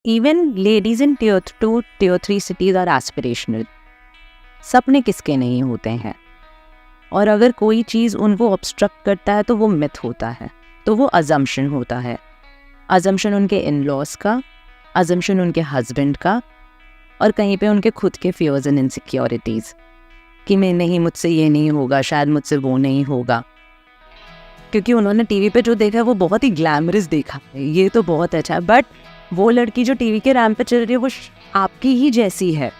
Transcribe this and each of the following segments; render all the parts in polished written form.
Even ladies in tier 2 tier 3 cities are aspirational. सपने किसके नहीं होते हैं, और अगर कोई चीज़ उनको ऑब्स्ट्रक्ट करता है तो वो मिथ होता है, तो वो अजम्पशन होता है। अजम्पशन उनके इन लॉज का, अजम्पशन उनके हस्बैंड का, और कहीं पे उनके खुद के फियर्स एंड इनसिक्योरिटीज़ कि मैं नहीं, मुझसे ये नहीं होगा, शायद मुझसे वो नहीं होगा। क्योंकि उन्होंने टीवी पे जो देखा है वो बहुत ही ग्लैमरस देखा है, ये तो बहुत अच्छा है, बट वो लड़की जो टीवी के रैंप पे चल रही है वो आपकी ही जैसी है।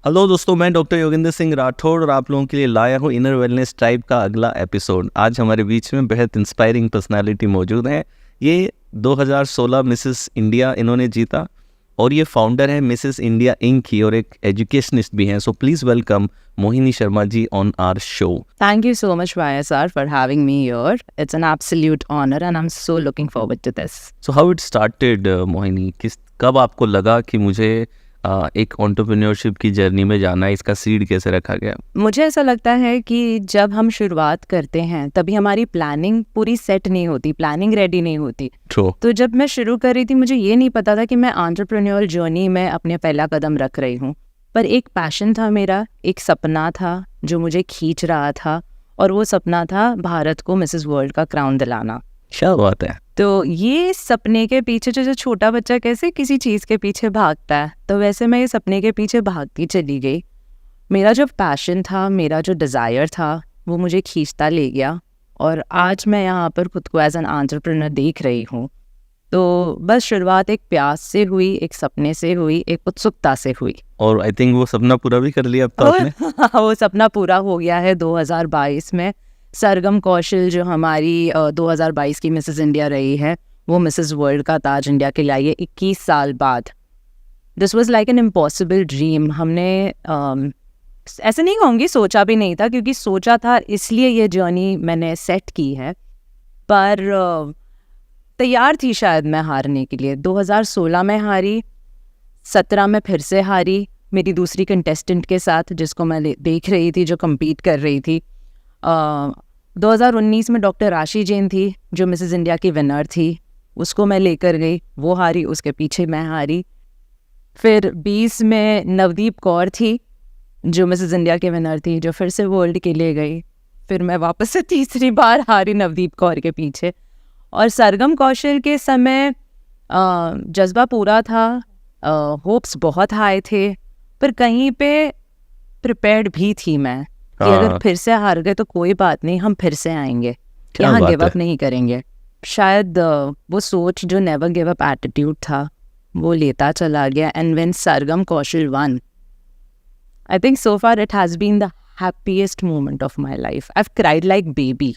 हेलो दोस्तों, मैं डॉक्टर योगेंद्र सिंह राठौड़ और आप लोगों के लिए लाया हूँ इनर वेलनेस ट्राइब का अगला एपिसोड। आज हमारे बीच में बेहद इंस्पायरिंग पर्सनालिटी मौजूद है। ये 2016 मिसेस इंडिया इन्होंने जीता और ये फाउंडर है मिसेस इंडिया इंक की और एक एजुकेशनिस्ट भी हैं। So please welcome Mohini Sharma ji on our show. Thank you so much, YSR, for having me here. It's an absolute honor and I'm so looking forward to this. So how it started Mohini, कब आपको लगा कि मुझे एक entrepreneurship की journey में जाना है, इसका सीड कैसे रखा गया? मुझे ऐसा लगता है कि जब हम शुरुआत करते हैं तभी हमारी प्लानिंग पूरी सेट नहीं होती, प्लानिंग रेडी नहीं होती। ट्रू। तो जब मैं शुरू कर रही थी मुझे ये नहीं पता था कि मैं एंटरप्रेन्योर जर्नी में अपने पहला कदम रख रही हूँ, पर एक पैशन था मेरा, एक सपना था जो मुझे खींच रहा था, और वो सपना था भारत को मिसेस वर्ल्ड का क्राउन दिलाना। क्या बात है। तो ये सपने के पीछे जो छोटा बच्चा कैसे किसी चीज़ के पीछे भागता है, तो वैसे मैं ये सपने के पीछे भागती चली गई। मेरा जो पैशन था, मेरा जो डिज़ायर था, वो मुझे खींचता ले गया, और आज मैं यहाँ पर खुद को एज एन एंटरप्रेन्योर देख रही हूँ। तो बस शुरुआत एक प्यास से हुई, एक सपने से हुई, एक उत्सुकता से हुई, और आई थिंक वो सपना पूरा भी कर लिया अब तो आपने। वो सपना पूरा हो गया है 2022 में। सरगम कौशल जो हमारी 2022 की मिसेस इंडिया रही है, वो मिसेस वर्ल्ड का ताज इंडिया के लिए आई है 21 साल बाद। This was like an impossible dream. हमने ऐसे नहीं कहूँगी सोचा भी नहीं था, क्योंकि सोचा था इसलिए ये जर्नी मैंने सेट की है, पर तैयार थी शायद मैं हारने के लिए। 2016 में हारी, 17 में फिर से हारी मेरी दूसरी कंटेस्टेंट के साथ जिसको मैं देख रही थी, जो कम्पीट कर रही थी। 2019 में डॉक्टर राशि जैन थी जो मिसेस इंडिया की विनर थी, उसको मैं लेकर गई, वो हारी, उसके पीछे मैं हारी। फिर 20 में नवदीप कौर थी जो मिसेस इंडिया की विनर थी, जो फिर से वर्ल्ड के लिए गई, फिर मैं वापस से तीसरी बार हारी नवदीप कौर के पीछे। और सरगम कौशल के समय जज्बा पूरा था, होप्स बहुत हाई थे, पर कहीं पे प्रिपेयर्ड भी थी मैं कि अगर फिर से हार गए तो कोई बात नहीं, हम फिर से आएंगे, यहाँ गिव अप नहीं करेंगे। शायद वो सोच, जो नेवर गिव अप एटीट्यूड था, वो लेता चला गया। And when Sargam Kaushal won, I think so far it has been the happiest moment of my life. I have cried like baby.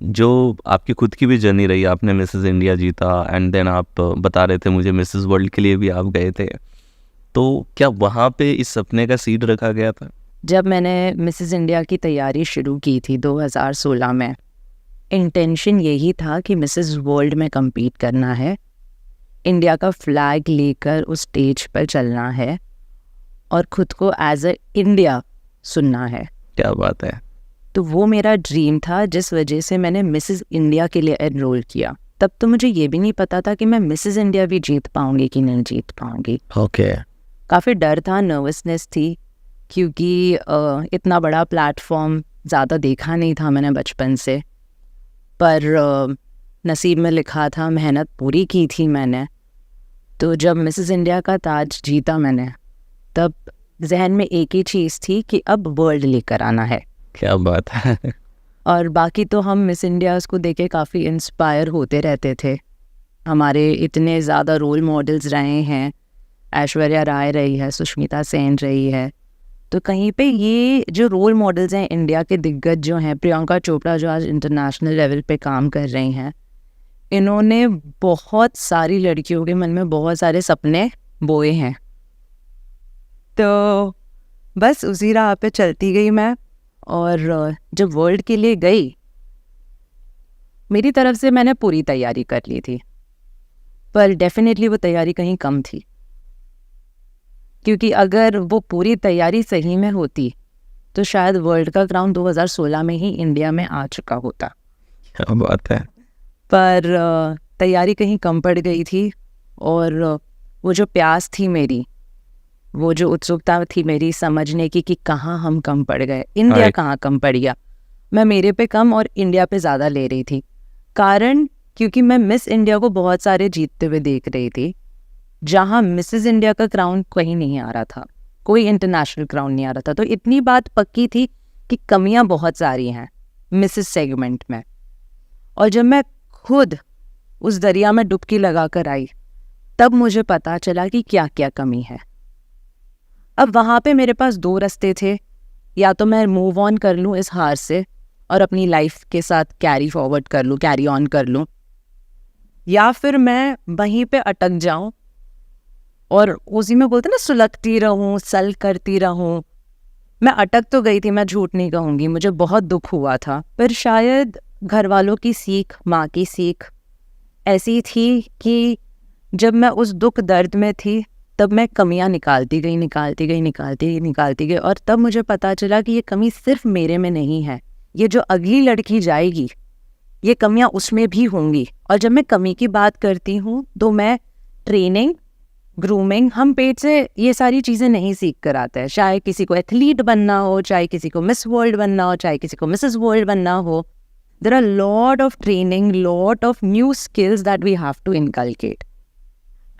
जो आपकी खुद की भी जर्नी रही, आपने मिसेस इंडिया जीता एंड देन आप बता रहे थे मुझे मिसेस वर्ल्ड के लिए भी आप गए थे, तो क्या वहाँ पे इस सपने का सीड रखा गया था? जब मैंने मिसेस इंडिया की तैयारी शुरू की थी 2016 में, इंटेंशन यही था कि मिसेस वर्ल्ड में compete करना है, इंडिया का फ्लैग लेकर उस स्टेज पर चलना है और खुद को एज अ इंडिया सुनना है। क्या बात है। तो वो मेरा ड्रीम था, जिस वजह से मैंने मिसेस इंडिया के लिए एनरोल किया। तब तो मुझे ये भी नहीं पता था कि मैं मिसेस इंडिया भी जीत पाऊंगी कि नहीं जीत पाऊंगी। ओके। काफ़ी डर था, नर्वसनेस थी, क्योंकि इतना बड़ा प्लेटफॉर्म ज़्यादा देखा नहीं था मैंने बचपन से, पर नसीब में लिखा था, मेहनत पूरी की थी मैंने। तो जब मिसेस इंडिया का ताज जीता मैंने, तब जहन में एक ही चीज़ थी कि अब वर्ल्ड लेकर आना है। क्या बात है। और बाकी तो हम मिस इंडियाज़ को देखे काफ़ी इंस्पायर होते रहते थे। हमारे इतने ज़्यादा रोल मॉडल्स रहे हैं, ऐश्वर्या राय रही है, सुष्मिता सेन रही है, तो कहीं पे ये जो रोल मॉडल्स हैं इंडिया के दिग्गज जो हैं, प्रियंका चोपड़ा जो आज इंटरनेशनल लेवल पे काम कर रही हैं, इन्होंने बहुत सारी लड़कियों के मन में बहुत सारे सपने बोए हैं। तो बस उसी राह पे चलती गई मैं, और जब वर्ल्ड के लिए गई, मेरी तरफ से मैंने पूरी तैयारी कर ली थी। पर डेफिनेटली वो तैयारी कहीं कम थी, क्योंकि अगर वो पूरी तैयारी सही में होती तो शायद वर्ल्ड का क्राउन 2016 में ही इंडिया में आ चुका होता। क्या बात है। पर तैयारी कहीं कम पड़ गई थी, और वो जो प्यास थी मेरी, वो जो उत्सुकता थी मेरी समझने की कि कहाँ हम कम पड़ गए, इंडिया कहाँ कम पड़ गया। मैं मेरे पे कम और इंडिया पे ज़्यादा ले रही थी। कारण क्योंकि मैं मिस इंडिया को बहुत सारे जीतते हुए देख रही थी, जहाँ मिसेस इंडिया का क्राउन कहीं नहीं आ रहा था, कोई इंटरनेशनल क्राउन नहीं आ रहा था। तो इतनी बात पक्की थी कि कमियां बहुत सारी हैं मिसेस सेगमेंट में। और जब मैं खुद उस दरिया में डुबकी लगा कर आई, तब मुझे पता चला कि क्या क्या कमी है। अब वहाँ पे मेरे पास दो रास्ते थे, या तो मैं मूव ऑन कर लूँ इस हार से और अपनी लाइफ के साथ कैरी फॉरवर्ड कर लूँ, कैरी ऑन कर लूँ, या फिर मैं वहीं पे अटक जाऊँ और उसी में बोलते ना सुलगती रहूँ, सल करती रहूँ। मैं अटक तो गई थी, मैं झूठ नहीं कहूँगी, मुझे बहुत दुख हुआ था, पर शायद घर वालों की सीख, माँ की सीख ऐसी थी कि जब मैं उस दुख दर्द में थी तब मैं कमियां निकालती गई, और तब मुझे पता चला कि ये कमी सिर्फ मेरे में नहीं है, ये जो अगली लड़की जाएगी ये कमियां उसमें भी होंगी। और जब मैं कमी की बात करती हूँ तो मैं ट्रेनिंग, ग्रूमिंग, हम पेट से ये सारी चीज़ें नहीं सीख कर आते हैं। चाहे किसी को एथलीट बनना हो, चाहे किसी को मिस वर्ल्ड बनना हो, चाहे किसी को मिसेस वर्ल्ड बनना हो, there are lot of training, lot of new skills that we have to inculcate.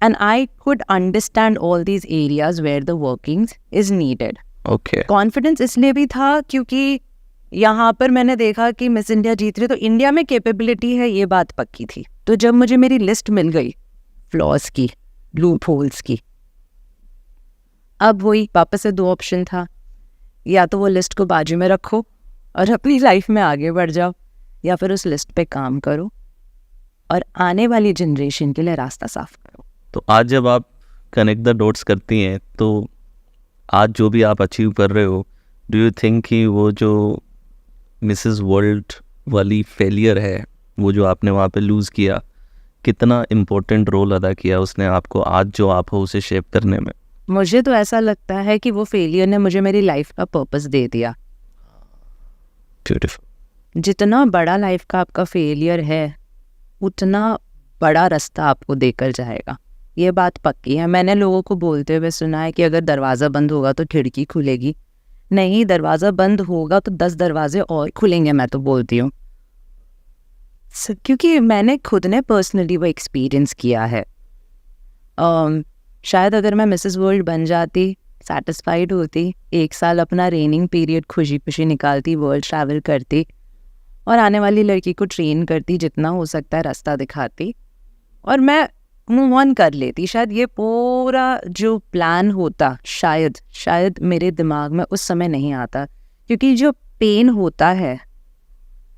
And I could understand all these areas where the workings is needed. Okay. Confidence इसलिए भी था क्योंकि यहाँ पर मैंने देखा कि मिस इंडिया जीत रही तो इंडिया में कैपेबिलिटी है, ये बात पक्की थी। तो जब मुझे मेरी लिस्ट मिल गई फ्लॉज की, लूप होल्स की, अब वही वापस से दो ऑप्शन था, या तो वो लिस्ट को बाजू में रखो और अपनी लाइफ में आगे बढ़ जाओ, या फिर उस लिस्ट पे काम करो और आने वाली जनरेशन के लिए रास्ता साफ करो। तो आज जब आप कनेक्ट द डॉट्स करती हैं, तो आज जो भी आप अचीव कर रहे हो, डू यू थिंक कि वो जो मिसेस वर्ल्ड वाली फेलियर है, वो जो आपने वहाँ पे लूज़ किया, कितना इम्पोर्टेंट रोल अदा किया उसने आपको आज जो आप हो उसे शेप करने में? मुझे तो ऐसा लगता है कि वो फेलियर ने मुझे मेरी लाइफ का पर्पस दे दिया। ब्यूटीफुल। जितना बड़ा लाइफ का आपका फेलियर है, उतना बड़ा रास्ता आपको देकर जाएगा, ये बात पक्की है। मैंने लोगों को बोलते हुए सुना है कि अगर दरवाज़ा बंद होगा तो खिड़की खुलेगी। नहीं, दरवाज़ा बंद होगा तो 10 दरवाजे और खुलेंगे, मैं तो बोलती हूँ। क्योंकि मैंने खुद ने पर्सनली वो एक्सपीरियंस किया है। शायद अगर मैं मिसेस वर्ल्ड बन जाती, सेटिस्फाइड होती, 1 साल अपना रेनिंग पीरियड खुशी खुशी निकालती, वर्ल्ड ट्रैवल करती और आने वाली लड़की को ट्रेन करती, जितना हो सकता है रास्ता दिखाती, और मैं मूव ऑन कर लेती, शायद ये पूरा जो प्लान होता शायद मेरे दिमाग में उस समय नहीं आता। क्योंकि जो पेन होता है,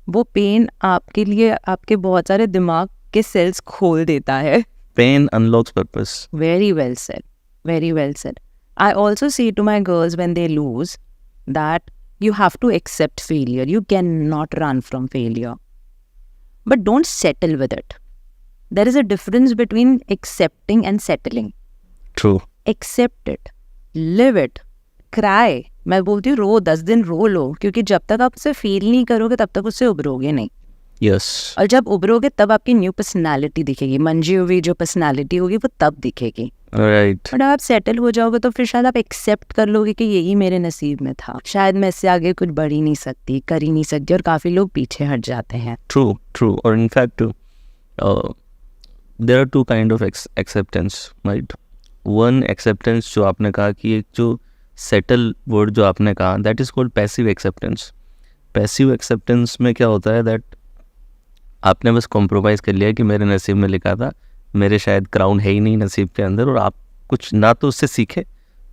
वो पेन आपके लिए आपके बहुत सारे दिमाग के सेल्स खोल देता है। Pain unlocks purpose. Very well said. Very well said. I also say to my girls when they lose that you have to accept failure. You cannot run from failure. But don't settle with it. There is a difference between accepting and settling. True. Accept it. Live it. Cry. मैं बोलती हूँ रो, 10 दिन रो लो, क्योंकि जब तक आप उसे feel नहीं करोगे तब तक उससे उभरोगे नहीं। Yes. और जब उभरोगे तब आपकी न्यू पर्सनालिटी दिखेगी, मंजी हुई जो पर्सनालिटी होगी वो तब दिखेगी। Right. और आप सेटल हो जाओगे तो फिर शायद आप एक्सेप्ट कर लोगे कि यही मेरे नसीब में था, शायद मैं इससे आगे कुछ बढ़ ही नहीं सकती, कर ही नहीं सकती, और काफ़ी लोग पीछे हट जाते हैं। True. और in fact, there are two kind of acceptance, right? One acceptance जो आपने कहा कि एक जो settle word जो आपने कहा, that is called passive acceptance. Passive acceptance में क्या होता है that आपने बस कॉम्प्रोमाइज़ कर लिया कि मेरे नसीब में लिखा था, मेरे शायद क्राउन है ही नहीं नसीब के अंदर, और आप कुछ ना तो उससे सीखे,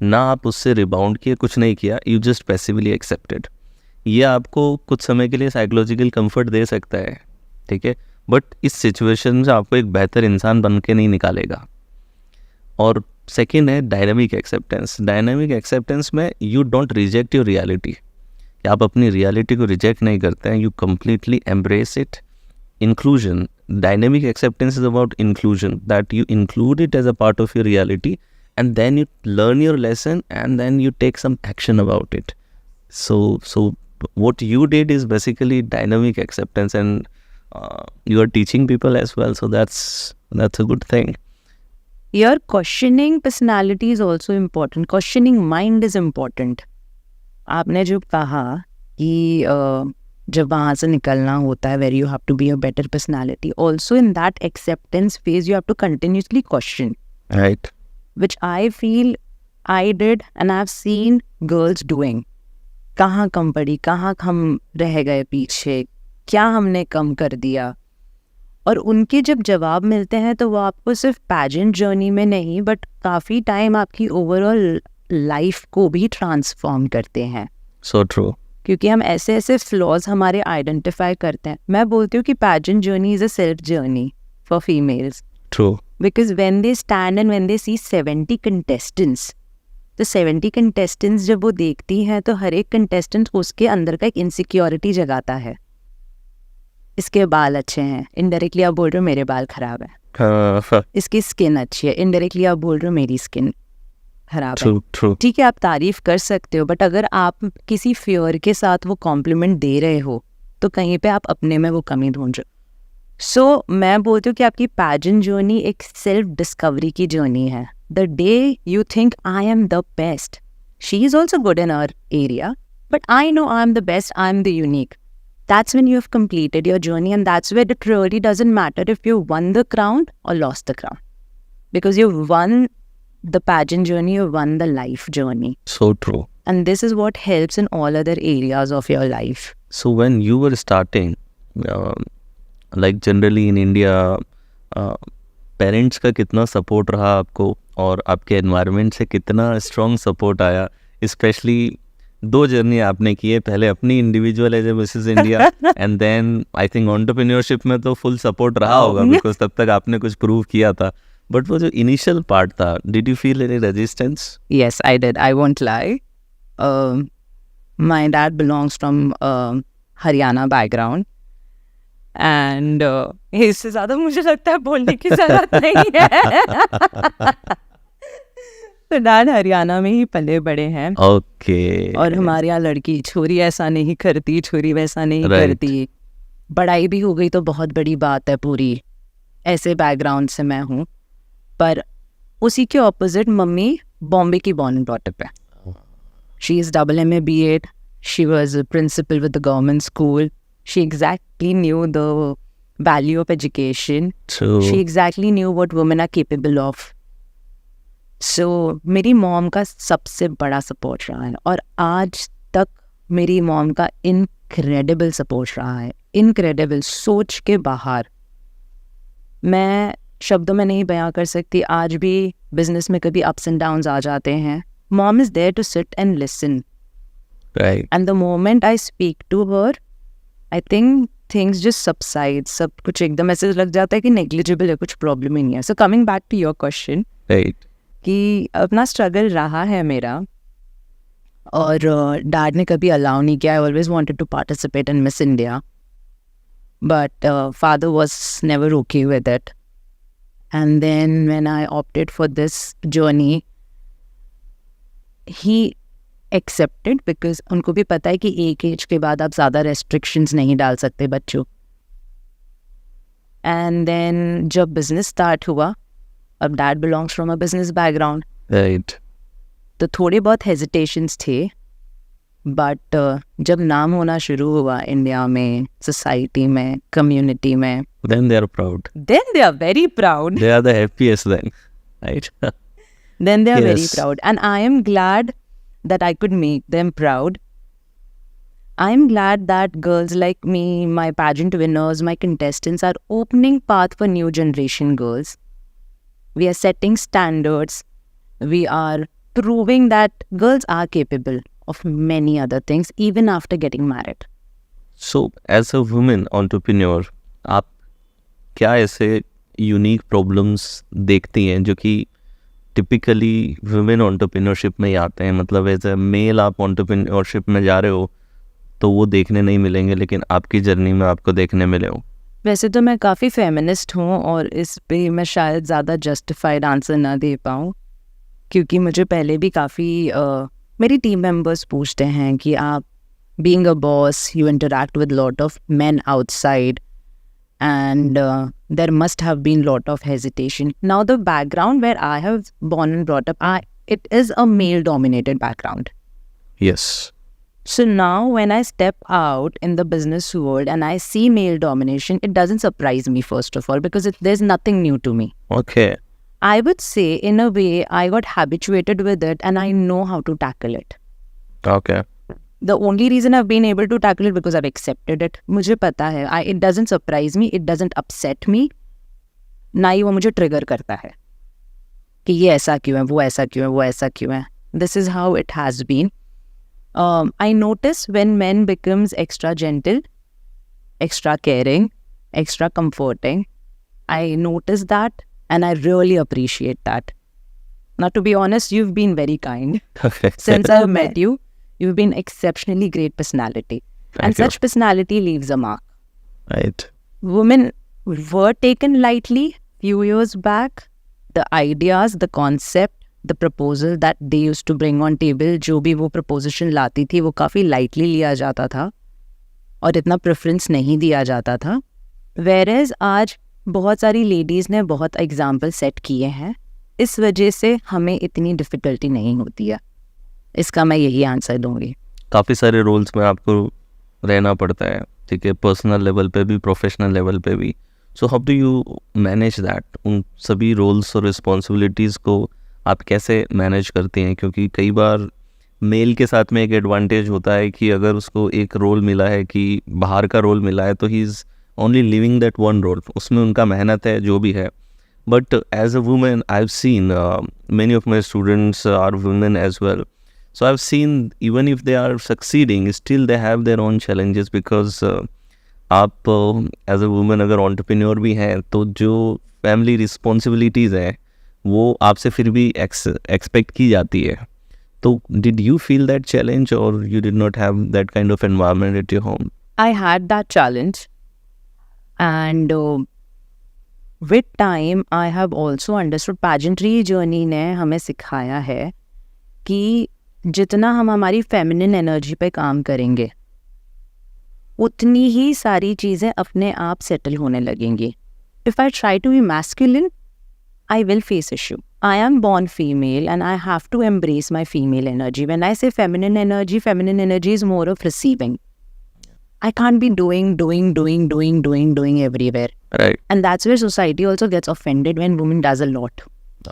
ना आप उससे रिबाउंड किए, कुछ नहीं किया, यू जस्ट पैसिवली एक्सेप्टेड। ये आपको कुछ समय के लिए साइकोलॉजिकल कंफर्ट दे सकता है, ठीक है, बट इस सिचुएशन से आपको एक बेहतर इंसान बन के नहीं निकालेगा। और सेकेंड है डायनामिक एक्सेप्टेंस। डायनामिक एक्सेप्टेंस में you don't reject your reality, आप अपनी रियलिटी को रिजेक्ट नहीं करते हैं, you completely embrace it. Inclusion, dynamic acceptance is about inclusion, that you include it as a part of your reality, and then you learn your lesson, and then you take some action about it. So what you did is basically dynamic acceptance, and you are teaching people as well. So that's a good thing. Your questioning personality is also important. Questioning mind is important. आपने जो कहा कि जब वहाँ से निकलना होता है, where you have to be a better personality, also in that acceptance phase you have to continuously question, Right. which I feel I did and I've seen girls doing. कहाँ कम पड़ी, कहाँ हम रह गए पीछे, क्या हमने कम कर दिया. और उनके जब जवाब मिलते हैं तो वो आपको सिर्फ पैजेंट जर्नी में नहीं बट काफ़ी टाइम आपकी ओवरऑल लाइफ को भी ट्रांसफॉर्म करते हैं. So true. क्योंकि हम ऐसे ऐसे फ्लॉज हमारे आइडेंटिफाई करते हैं. मैं बोलती हूँ कि pageant journey is a self journey for females, True. Because when they stand and when they see 70 contestants, तो 70 कंटेस्टेंट्स जब वो देखती हैं तो हर एक कंटेस्टेंट उसके अंदर का एक इनसिक्योरिटी जगाता है. इसके बाल अच्छे हैं, इनडायरेक्टली आप बोल रहे हो मेरे बाल खराब है. इसकी स्किन अच्छी है, इनडायरेक्टली आप बोल रहे हो मेरी स्किन खराब है. True. ठीक है, आप तारीफ कर सकते हो, बट अगर आप किसी फियर के साथ वो कॉम्प्लीमेंट दे रहे हो तो कहीं पे आप अपने में वो कमी ढूंढ रहे हो. सो मैं बोलती हूँ कि आपकी पैजेंट जर्नी एक सेल्फ डिस्कवरी की जर्नी है. The day you think I am the best, she is also good in our area, but I know I am the best, I am the unique. That's when you have completed your journey, and that's where it really doesn't matter if you won the crown or lost the crown, because you won the pageant journey, you won the life journey. So true. And this is what helps in all other areas of your life. So when you were starting, like generally in India, parents का कितना support रहा आपको, और आपके environment से कितना strong support आया? Especially 2 journey आपने की है, पहले अपनी individual as a Mrs India, and then I think entrepreneurship में तो फुल सपोर्ट रहा होगा, बिकॉज तब तक आपने कुछ प्रूव किया था. बट वो जो इनिशियल पार्ट था, did you feel any resistance? Yes, I did. I won't lie. My dad belongs from Haryana background, and इससे ज़्यादा मुझे लगता है बोलने की ज़रूरत नहीं है. तो डैड हरियाणा में ही पले बड़े हैं. ओके. और हमारे यहाँ लड़की छोरी ऐसा नहीं करती, छोरी वैसा नहीं Right. करती. पढ़ाई भी हो गई तो बहुत बड़ी बात है. पूरी ऐसे बैकग्राउंड से मैं हूँ, पर उसी के ऑपोजिट मम्मी बॉम्बे की बॉर्न एंड ब्रॉट अप है. She is MA B.Ed. She was principal with the government school. She exactly knew the value of education. She exactly knew what women are capable of. So मेरी mom का सबसे बड़ा support रहा है, और आज तक मेरी मॉम का इनक्रेडिबल सपोर्ट रहा है. इनक्रेडिबल, सोच के बाहर. मैं शब्दों में नहीं बयां कर सकती. आज भी बिजनेस में कभी अप्स एंड डाउन्स आ जाते हैं, mom is there to sit and listen. Right. And the moment I speak to her, I think things just subside. सब कुछ एकदम ऐसे लग जाता है कि नेग्लिजिबल है, कुछ प्रॉब्लम ही नहीं है. So coming back to your question, right, कि अपना स्ट्रगल रहा है मेरा, और डैड ने कभी अलाउ नहीं किया. I always wanted to participate in Miss India, but father was never okay with it. And then when I opted for this journey, he accepted, because उनको भी पता है कि एक एज के बाद आप ज़्यादा रेस्ट्रिक्शंस नहीं डाल सकते बच्चों. एंड देन जब बिजनेस स्टार्ट हुआ, अब dad belongs from a business background, right, तो थोड़े बहुत हेजिटेशंस थे. बट जब नाम होना शुरू हुआ इंडिया में, सोसाइटी में, कम्युनिटी में, then they are proud. then they are very proud. They are the happiest then, right? Then they are very Yes. proud. And I am glad that I could make them proud. I am glad that girls like me, my pageant winners, my contestants are opening path for new generation girls. We are setting standards. We are proving that girls are capable of many other things even after getting married. So as a woman entrepreneur, आप क्या ऐसे unique problems देखती हैं जो कि typically women entrepreneurship में ही आते हैं? मतलब एज अ मेल आप एंटरप्रेन्योरशिप में जा रहे हो तो वो देखने नहीं मिलेंगे, लेकिन आपकी जर्नी में आपको देखने मिले हो. वैसे तो मैं काफ़ी फेमिनिस्ट हूँ और इस पे मैं शायद ज़्यादा जस्टिफाइड आंसर ना दे पाऊँ, क्योंकि मुझे पहले भी काफ़ी मेरी टीम मेंबर्स पूछते हैं कि आप being a boss you interact with lot of men outside and there must have been lot of hesitation. Now the background where I have born and brought up, it is a male dominated background. Yes. So now when I step out in the business world and I see male domination, it doesn't surprise me first of all, because there's nothing new to me. Okay. I would say in a way I got habituated with it and I know how to tackle it. Okay. The only reason I've been able to tackle it because I've accepted it. मुझे पता है, it doesn't surprise me, it doesn't upset me, ना ही वो मुझे trigger करता है कि ये ऐसा क्यों है, वो ऐसा क्यों है, वो ऐसा क्यों है. This is how it has been. I notice when men becomes extra gentle, extra caring, extra comforting. I notice that and I really appreciate that. Now, to be honest, you've been very kind. Okay. Since I've met you, you've been exceptionally great personality. And Thank you. such personality leaves a mark. Right. Women were taken lightly few years back. The ideas, the concept, the proposal that they used to bring on table, जो भी वो proposition लाती थी वो काफ़ी lightly लिया जाता था और इतना preference नहीं दिया जाता था. Whereas आज बहुत सारी ladies ने बहुत example set किए हैं, इस वजह से हमें इतनी difficulty नहीं होती है. इसका मैं यही आंसर दूंगी. काफ़ी सारे रोल्स में आपको रहना पड़ता है, ठीक है, पर्सनल लेवल पे भी, प्रोफेशनल लेवल पे भी. सो how do you manage that? उन सभी रोल्स और रिस्पॉन्सिबिलिटीज़ को आप कैसे मैनेज करते हैं? क्योंकि कई बार मेल के साथ में एक एडवांटेज होता है कि अगर उसको एक रोल मिला है, कि बाहर का रोल मिला है, तो he is only living that one role. उसमें उनका मेहनत है जो भी है. But as a women I have seen many of my students are women as well. So I've seen even if they are succeeding, still they have their own challenges because आप as a woman अगर entrepreneur भी हैं तो जो family responsibilities हैं वो आपसे फिर भी expect की जाती है. तो did you feel that challenge or you did not have that kind of environment at your home? I had that challenge, and with time I have also understood. pageantry journey ने हमें सिखाया है कि जितना हम हमारी फेमिनिन एनर्जी पे काम करेंगे उतनी ही सारी चीज़ें अपने आप सेटल होने लगेंगी. If I try to be masculine I will face issue. I am born female and I have to embrace my female energy. When I say feminine energy is more of receiving. I can't be doing everywhere. Right. And that's where society also gets offended when women does a lot.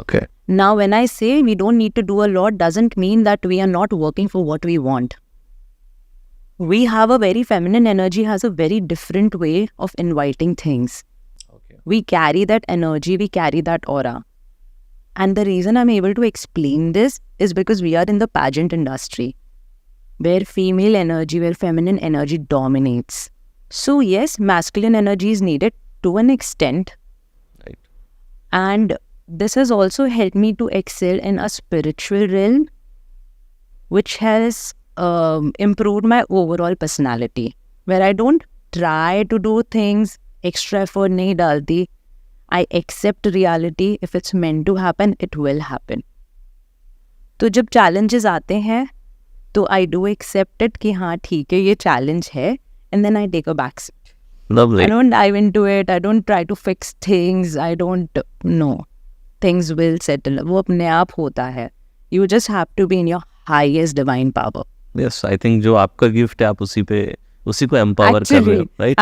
Okay. Now, when I say we don't need to do a lot, doesn't mean that we are not working for what we want. We have a very feminine energy, has a very different way of inviting things. Okay. We carry that energy, we carry that aura. And the reason I'm able to explain this is because we are in the pageant industry, where female energy, where feminine energy dominates. So yes, masculine energy is needed to an extent. Right. And this has also helped me to excel in a spiritual realm, which has improved my overall personality, where I don't try to do things, extra effort nahi dalti. I accept reality. If it's meant to happen, it will happen. तो जब challenges आते हैं तो I do accept it कि हाँ ठीक है ये challenge है, and then I take a back seat. Lovely. I don't dive into it. I don't try to fix things. I don't, no. Things will settle. वो अपने आप होता है. You just have to be in your highest divine power. Yes, I think जो आपका gift है आप उसी को एम्पावर कर रहे हो, राइट?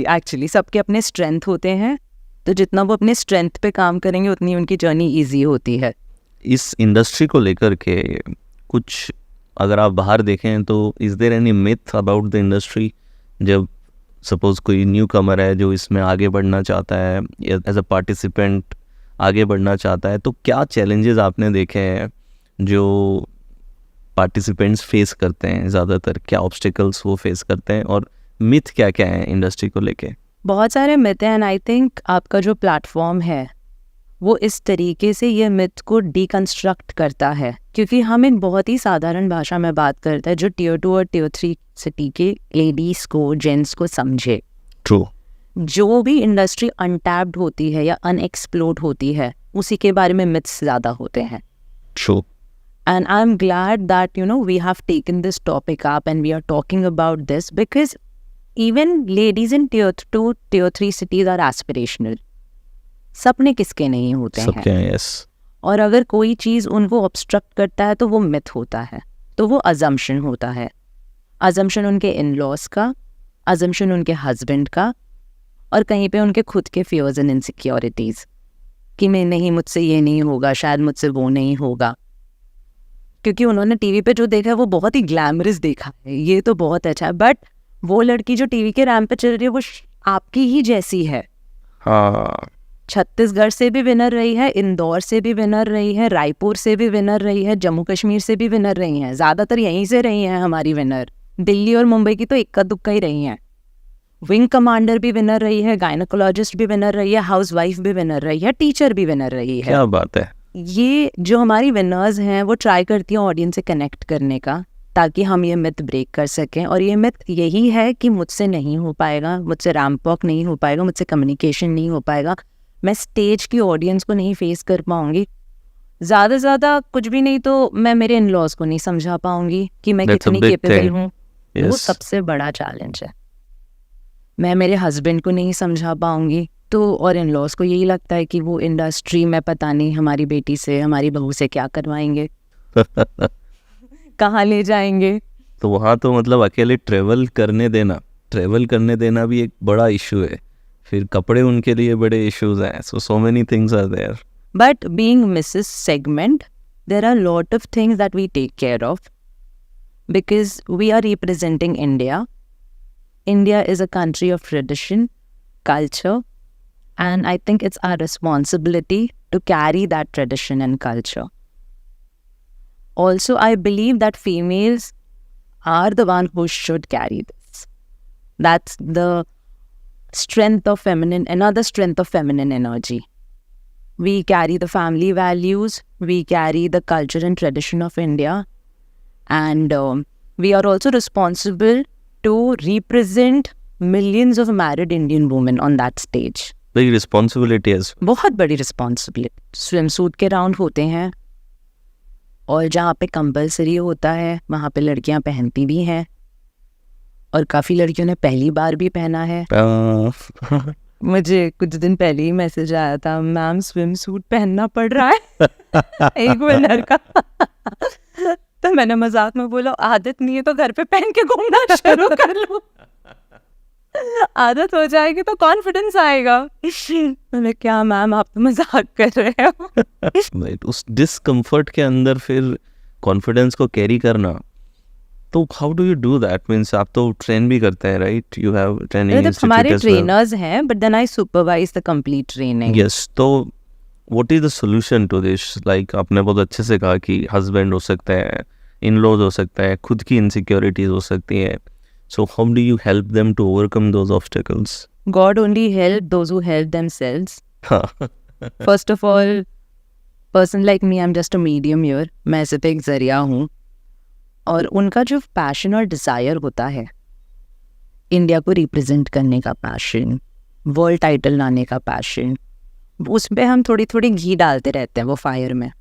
Actually, सबके अपने स्ट्रेंथ होते हैं, तो जितना वो अपने स्ट्रेंथ पे काम करेंगे उतनी उनकी जर्नी ईजी होती है. इस इंडस्ट्री को लेकर के कुछ अगर आप बाहर देखें तो is there any myth about the industry? जब सपोज कोई न्यू कमर है जो इसमें आगे बढ़ना चाहता है, एज अ पार्टिसिपेंट आगे बढ़ना चाहता है, तो क्या चैलेंजेस आपने देखे हैं जो पार्टिसिपेंट्स फेस करते हैं? ज़्यादातर क्या ऑब्स्टिकल्स वो फेस करते हैं और मिथ क्या क्या है इंडस्ट्री को लेके? बहुत सारे मिथ हैं, एंड आई थिंक आपका जो प्लेटफॉर्म है वो इस तरीके से ये मिथ को डिकंस्ट्रक्ट करता है, क्योंकि हम एक बहुत ही साधारण भाषा में बात करते हैं जो Tier 2 और Tier 3 सिटी के लेडीज़ को, जेंट्स को समझे. ट्रू. जो भी इंडस्ट्री अनटैप्ड होती है या अनएक्सप्लोर्ड होती है उसी के बारे में मिथ्स ज़्यादा होते हैं. True. And I'm glad that, we have taken this topic up and we are talking about this because even ladies in tier 2, tier 3 cities are aspirational. सपने किसके नहीं होते सबके हैं. हैं, yes. और अगर कोई चीज़ उनको ऑब्स्ट्रक्ट करता है तो वो मिथ होता है, तो वो अजम्पशन होता है. अजम्पशन उनके इन-लॉज का, अजम्पशन उनके हस्बैंड का, और कहीं पे उनके खुद के फियर्स एंड इनसिक्योरिटीज़ कि मैं नहीं, मुझसे ये नहीं होगा, शायद मुझसे वो नहीं होगा. क्योंकि उन्होंने टीवी पे जो देखा है वो बहुत ही ग्लैमरस देखा है, ये तो बहुत अच्छा है, बट वो लड़की जो टीवी के रैंप पे चल रही है वो आपकी ही जैसी है. हाँ, छत्तीसगढ़ से भी विनर रही है, इंदौर से भी विनर रही है, रायपुर से भी विनर रही है, जम्मू कश्मीर से भी विनर रही हैं. ज़्यादातर यहीं से रही हैं हमारी विनर. दिल्ली और मुंबई की तो इक्का दुक्का ही रही हैं. विंग कमांडर भी विनर रही है, गायनोकोलॉजिस्ट भी विनर रही है, हाउस वाइफ भी विनर रही है, टीचर भी विनर रही है. क्या बात है. ये जो हमारी विनर्स हैं वो ट्राई करती हैं ऑडियंस से कनेक्ट करने का, ताकि हम ये मिथ ब्रेक कर सकें. और ये मिथ यही है कि मुझसे नहीं हो पाएगा, मुझसे रैंप वॉक नहीं हो पाएगा, मुझसे कम्युनिकेशन नहीं हो पाएगा, मैं स्टेज की ऑडियंस को नहीं फेस कर पाऊंगी, ज़्यादा से ज़्यादा कुछ भी नहीं तो मैं मेरे इन लॉज को नहीं समझा पाऊंगी कि मैं That's a कितनी big केपेबल thing. हूँ. वो Yes. सबसे बड़ा चैलेंज है. मैं मेरे हस्बैंड को नहीं समझा पाऊंगी, तो और इन लॉज को यही लगता है कि वो इंडस्ट्री में पता नहीं हमारी बेटी से, हमारी बहू से क्या करवाएंगे, कहाँ ले जाएंगे. तो वहाँ तो मतलब अकेले ट्रेवल करने देना भी एक बड़ा इशू है. फिर कपड़े उनके लिए बड़े इश्यूज हैं. So many things are there. But being Mrs. Segment, there are a lot of things that we take care of because we are representing India. India is a country of tradition, culture, and I think it's our responsibility to carry that tradition and culture. Also, I believe that females are the one who should carry this. That's the strength of feminine, another strength of feminine energy. We carry the family values, we carry the culture and tradition of India, and we are also responsible to represent millions of married Indian women on that stage. Big responsibility is. बहुत बड़ी responsibility. Swim suit के round होते हैं और जहाँ पे compulsory होता है वहाँ पे लड़कियाँ पहनती भी हैं, और काफ़ी लड़कियों ने पहली बार भी पहना है. मुझे कुछ दिन पहले ही मैसेज आया था, मैम स्विम सूट पहनना पड़ रहा है एक विनर का. तो मैंने मजाक में बोला आदत नहीं है तो घर पे पहन के घूमना शुरू कर लो, आदत हो जाएगी तो कॉन्फिडेंस आएगा. मैंने क्या मैम आप तो मजाक कर रहे हो. Right. उस डिस्कम्फर्ट के अंदर फिर कॉन्फिडेंस को कैरी करना, तो how do you do that? Means आप तो ट्रेन भी करते हैं, right? You have training institute हमारे एज वेल. ट्रेनर्स हैं, but then I supervise the complete training. Yes. तो what is the solution to this? Like आपने बहुत अच्छे से कहा कि हस्बैंड हो सकते हैं, इन लॉज हो सकता है, खुद की इनसिक्योरिटीज हो सकती हैं. So how do you help them to overcome those obstacles? God only help those who help themselves. First of all, person like me, I'm just a medium here. मैं सिर्फ एक जरिया हूँ, और उनका जो पैशन और डिज़ायर होता है, इंडिया को रिप्रेजेंट करने का पैशन, वर्ल्ड टाइटल लाने का पैशन, उस पर हम थोड़ी थोड़ी घी डालते रहते हैं वो फायर में.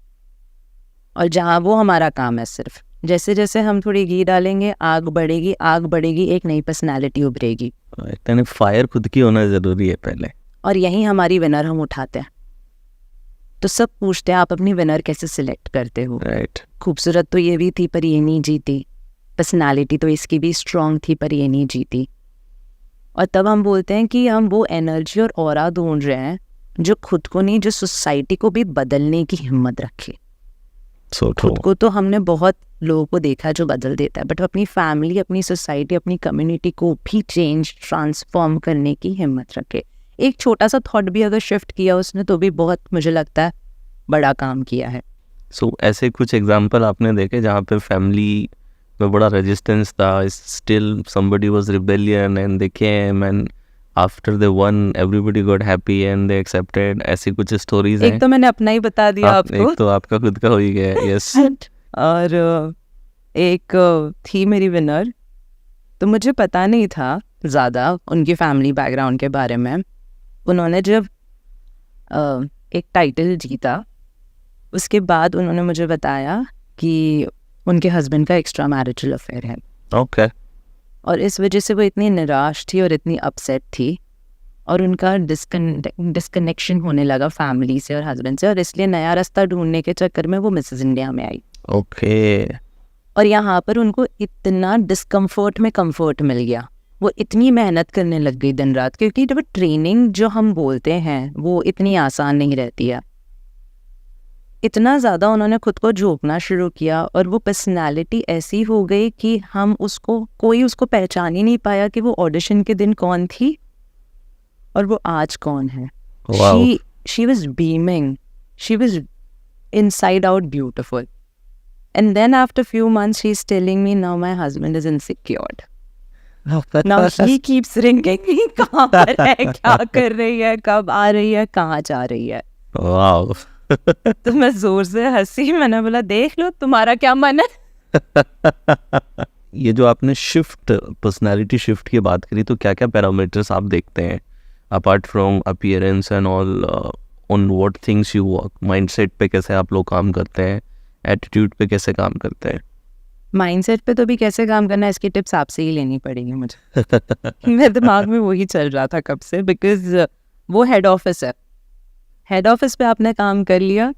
और जहाँ वो हमारा काम है सिर्फ, जैसे जैसे हम थोड़ी घी डालेंगे आग बढ़ेगी, एक नई पर्सनैलिटी उभरेगी. फायर खुद की होना ज़रूरी है पहले. और यहीं हमारी विनर हम उठाते हैं. तो सब पूछते हैं आप अपनी विनर कैसे सिलेक्ट करते हो? राइट. खूबसूरत तो ये भी थी पर ये नहीं जीती, पर्सनालिटी तो इसकी भी स्ट्रॉन्ग थी पर ये नहीं जीती. और तब हम बोलते हैं कि हम वो एनर्जी और ऑरा ढूंढ रहे हैं जो खुद को नहीं, जो सोसाइटी को भी बदलने की हिम्मत रखे. खुद को तो हमने बहुत लोगों को देखा जो बदल देता है, बट अपनी फैमिली, अपनी सोसाइटी, अपनी कम्युनिटी को भी चेंज, ट्रांसफॉर्म करने की हिम्मत रखे. एक छोटा सा थॉट भी अगर शिफ्ट किया उसने तो भी बहुत, मुझे लगता है, बड़ा काम किया है. सो ऐसे कुछ एग्जाम्पल आपने देखे जहाँ पे फैमिली में बड़ा रेजिस्टेंस था, still somebody was rebellion and they came and after they one everybody got happy and they accepted? ऐसी कुछ स्टोरीज हैं? एक तो मैंने अपना ही बता दिया आपको. एक तो आपका खुद का हो ही गया. यस. और एक थी मेरी विनर, तो मुझे पता नहीं था ज़्यादा उनकी फैमिली बैकग्राउंड के बारे में। उन्होंने जब एक टाइटल जीता उसके बाद उन्होंने मुझे बताया कि उनके हस्बैंड का एक्स्ट्रा मैरिटल अफेयर है। ओके। और इस वजह से वो इतनी निराश थी और इतनी अपसेट थी और उनका डिस्कनेक्शन होने लगा फैमिली से और हस्बैंड से, और इसलिए नया रास्ता ढूंढने के चक्कर में वो मिसेस इंडिया में आई। ओके। और यहाँ पर उनको इतना डिस्कम्फर्ट में कंफर्ट मिल गया, वो इतनी मेहनत करने लग गई दिन रात, क्योंकि जब ट्रेनिंग जो हम बोलते हैं वो इतनी आसान नहीं रहती है। इतना ज़्यादा उन्होंने खुद को झोंकना शुरू किया और वो पर्सनालिटी ऐसी हो गई कि कोई उसको पहचान ही नहीं पाया कि वो ऑडिशन के दिन कौन थी और वो आज कौन है। Wow. She was beaming. She was inside out beautiful. And then after few months, she's telling me now my husband is insecure. Now he keeps ringing me, कहाँ पर है, क्या कर रही है, कब आ रही है, कहाँ जा रही है। Wow. तो मैं जोर से हंसी, मैंने बोला देख लो तुम्हारा क्या मन है। ये जो आपने पर्सनालिटी शिफ्ट की बात करी, तो क्या क्या पैरामीटर्स आप देखते हैं apart from appearance and all, on what things you work? Mindset पे कैसे आप लोग काम करते हैं, एटीट्यूड पे कैसे काम करते हैं? माइंडसेट पे तो भी कैसे काम करना है इसकी टिप्स आपसे ही लेनी पड़ेगी मुझे। मेरे दिमाग में वही चल रहा था कब से, बिकॉज वो हेड ऑफिस है। हेड ऑफिस पे आपने काम कर लिया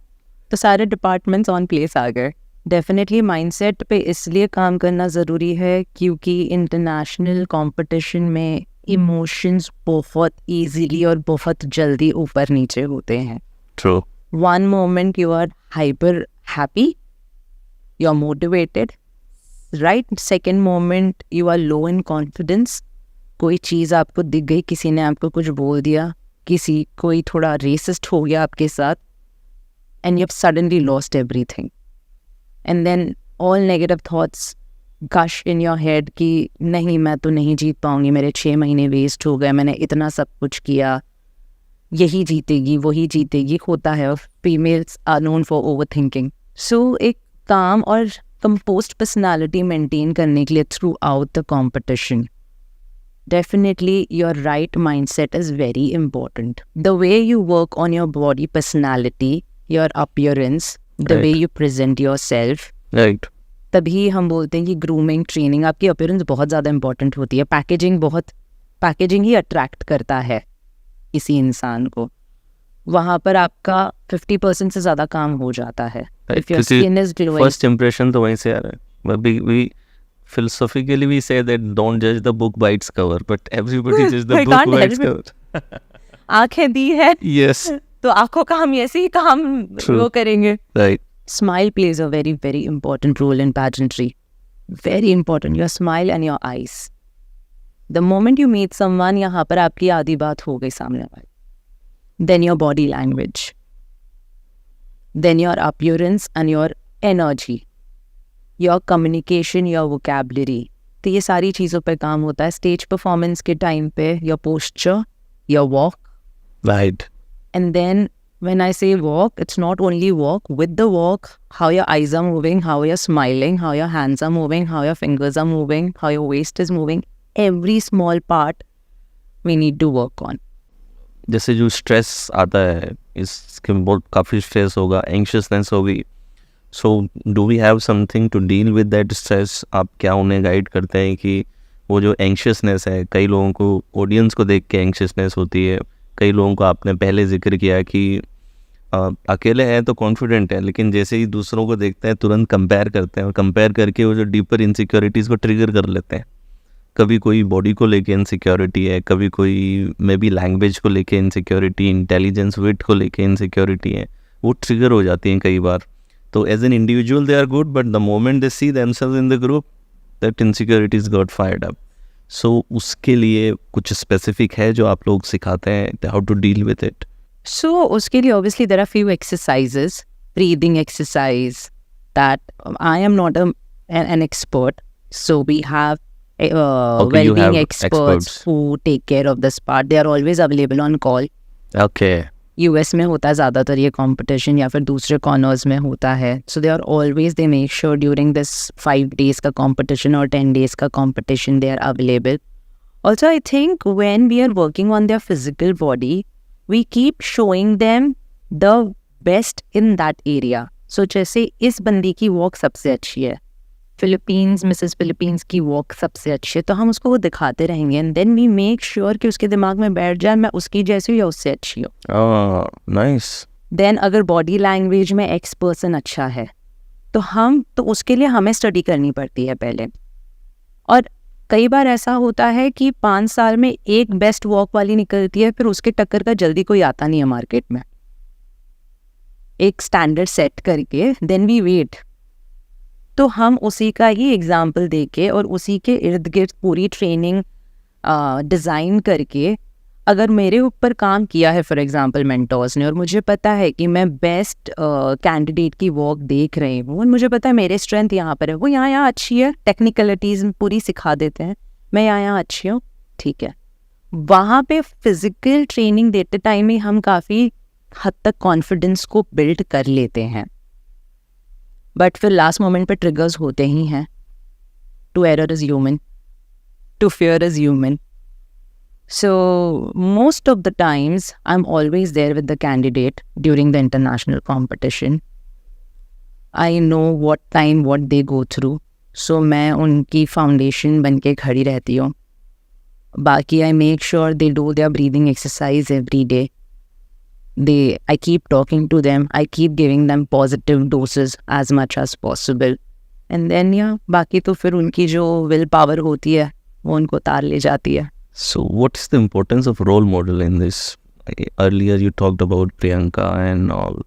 तो सारे डिपार्टमेंट्स ऑन प्लेस आ गए। डेफिनेटली माइंडसेट पे इसलिए काम करना ज़रूरी है क्योंकि इंटरनेशनल कंपटीशन में इमोशंस बहुत इजीली और बहुत जल्दी ऊपर नीचे होते हैं। True. One moment you are hyper happy, you are motivated, right? Second moment you are low in confidence, कोई चीज़ आपको दिख गई, किसी ने आपको कुछ बोल दिया, कोई थोड़ा रेसिस्ट हो गया आपके साथ, and you have suddenly lost everything, and then all negative thoughts gush in your head कि नहीं मैं तो नहीं जीत पाऊंगी, मेरे 6 महीने वेस्ट हो गए, मैंने इतना सब कुछ किया, यही जीतेगी वही जीतेगी, होता है। Females are known for over thinking. So एक काम और कंपोस्ट पर्सनालिटी मेंटेन करने के लिए throughout the competition, definitely your right mindset is very important. The way you work on your body personality, your appearance, the way you present yourself, right. तभी हम बोलते हैं कि ग्रूमिंग ट्रेनिंग, आपकी appearance बहुत ज़्यादा इंपॉर्टेंट होती है। पैकेजिंग ही अट्रैक्ट करता है किसी इंसान को। वहाँ पर आपका 50% से ज़्यादा काम हो जाता है। If your skin is glowing, first impression तो वहीं से आ रहा है। we philosophically we say that don't judge the book by its cover, but everybody judge the I book can't by help its cover. आंखें दी है Yes. तो आंखों का हम ऐसे ही काम True. वो करेंगे। Right. Smile plays a very, very important role in pageantry. Very important. Your smile and your eyes. The moment you meet someone, यहाँ पर आपकी आधी बात हो गई सामने वाले. Then your body language. Then your appearance and your energy. Your communication, your vocabulary. तो ये सारी चीज़ों पे काम होता है स्टेज परफॉर्मेंस के टाइम पे। Your posture, your walk. Right. And then when I say walk, it's not only walk. With the walk, how your eyes are moving, how you're smiling, how your hands are moving, how your fingers are moving, how your waist is moving. Every small part we need to work on. जैसे जो stress आता है, इसके बहुत काफ़ी stress होगा, anxiousness होगी, so do we have something to deal with that stress? आप क्या उन्हें गाइड करते हैं कि वो जो एंग्शियसनेस है, कई लोगों को ऑडियंस को देख के एंग्शियसनेस होती है, कई लोगों को आपने पहले जिक्र किया कि अकेले हैं तो कॉन्फिडेंट है, लेकिन जैसे ही दूसरों को देखते हैं तुरंत कंपेयर करते हैं और कंपेयर करके वो जो डीपर इनसिक्योरिटीज़ को ट्रिगर कर लेते हैं। कभी कोई बॉडी को लेके इनसिक्योरिटी है, कभी कोई मे बी लैंग्वेज को लेके इनसिक्योरिटी, इंटेलिजेंस विट को लेके इनसिक्योरिटी है, वो ट्रिगर हो जाती हैं कई बार। तो as an individual they are good, but the moment they see themselves in the group, that insecurities got fired up. So उसके लिए कुछ स्पेसिफिक है जो आप लोग सिखाते हैं, how to deal with it? So उसके लिए obviously there are few exercises, breathing exercise that I am not an expert. So we have Okay, you well-being have experts who take care of this part. They are always available on call. Okay. US में होता है ज़्यादातर ये competition या फिर दूसरे corners में होता है. So they are always, they make sure during this 5 days का competition और 10 days का competition they are available. Also, I think when we are working on their physical body, we keep showing them the best in that area. So जैसे इस बंदी की walk सबसे अच्छी है, मिसेस फिलीपींस की वॉक सबसे अच्छी है, तो हम उसको वो दिखाते रहेंगे and then we make sure कि उसके दिमाग में बैठ जाए मैं उसकी जैसी हूँ या उससे अच्छी हूँ. नाइस. देन अगर बॉडी लैंग्वेज में एक्स पर्सन अच्छा है तो उसके लिए हमें स्टडी करनी पड़ती है पहले. और कई बार ऐसा होता है कि 5 साल में एक बेस्ट वॉक वाली निकलती है, फिर उसके टक्कर का जल्दी कोई आता नहीं है मार्केट में. एक स्टैंडर्ड सेट करके देन वी वेट. तो हम उसी का ही एग्जाम्पल देके और उसी के इर्द गिर्द पूरी ट्रेनिंग डिज़ाइन करके, अगर मेरे ऊपर काम किया है फॉर एग्जांपल मेंटोर्स ने और मुझे पता है कि मैं बेस्ट कैंडिडेट की वॉक देख रही हूँ और मुझे पता है मेरे स्ट्रेंथ यहाँ पर है, वो यहाँ अच्छी है, टेक्निकलिटीज़ पूरी सिखा देते हैं, मैं यहाँ अच्छी हूँ, ठीक है. वहाँ पे फिज़िकल ट्रेनिंग देते टाइम ही हम काफ़ी हद तक कॉन्फिडेंस को बिल्ड कर लेते हैं. बट फिर लास्ट मोमेंट पे ट्रिगर्स होते ही हैं. To error is human, to fear is human. So most of the times I'm always there with the candidate during the international competition. I know what they go through. So मैं उनकी foundation बन के खड़ी रहती हूँ. बाकी I make sure they do their breathing exercise every day. I keep talking to them. I keep giving them positive doses as much as possible. And then बाकी तो फिर उनकी जो will power होती है वो उनको तार ले जाती है. So what is the importance of role model in this? Earlier you talked about Priyanka and all.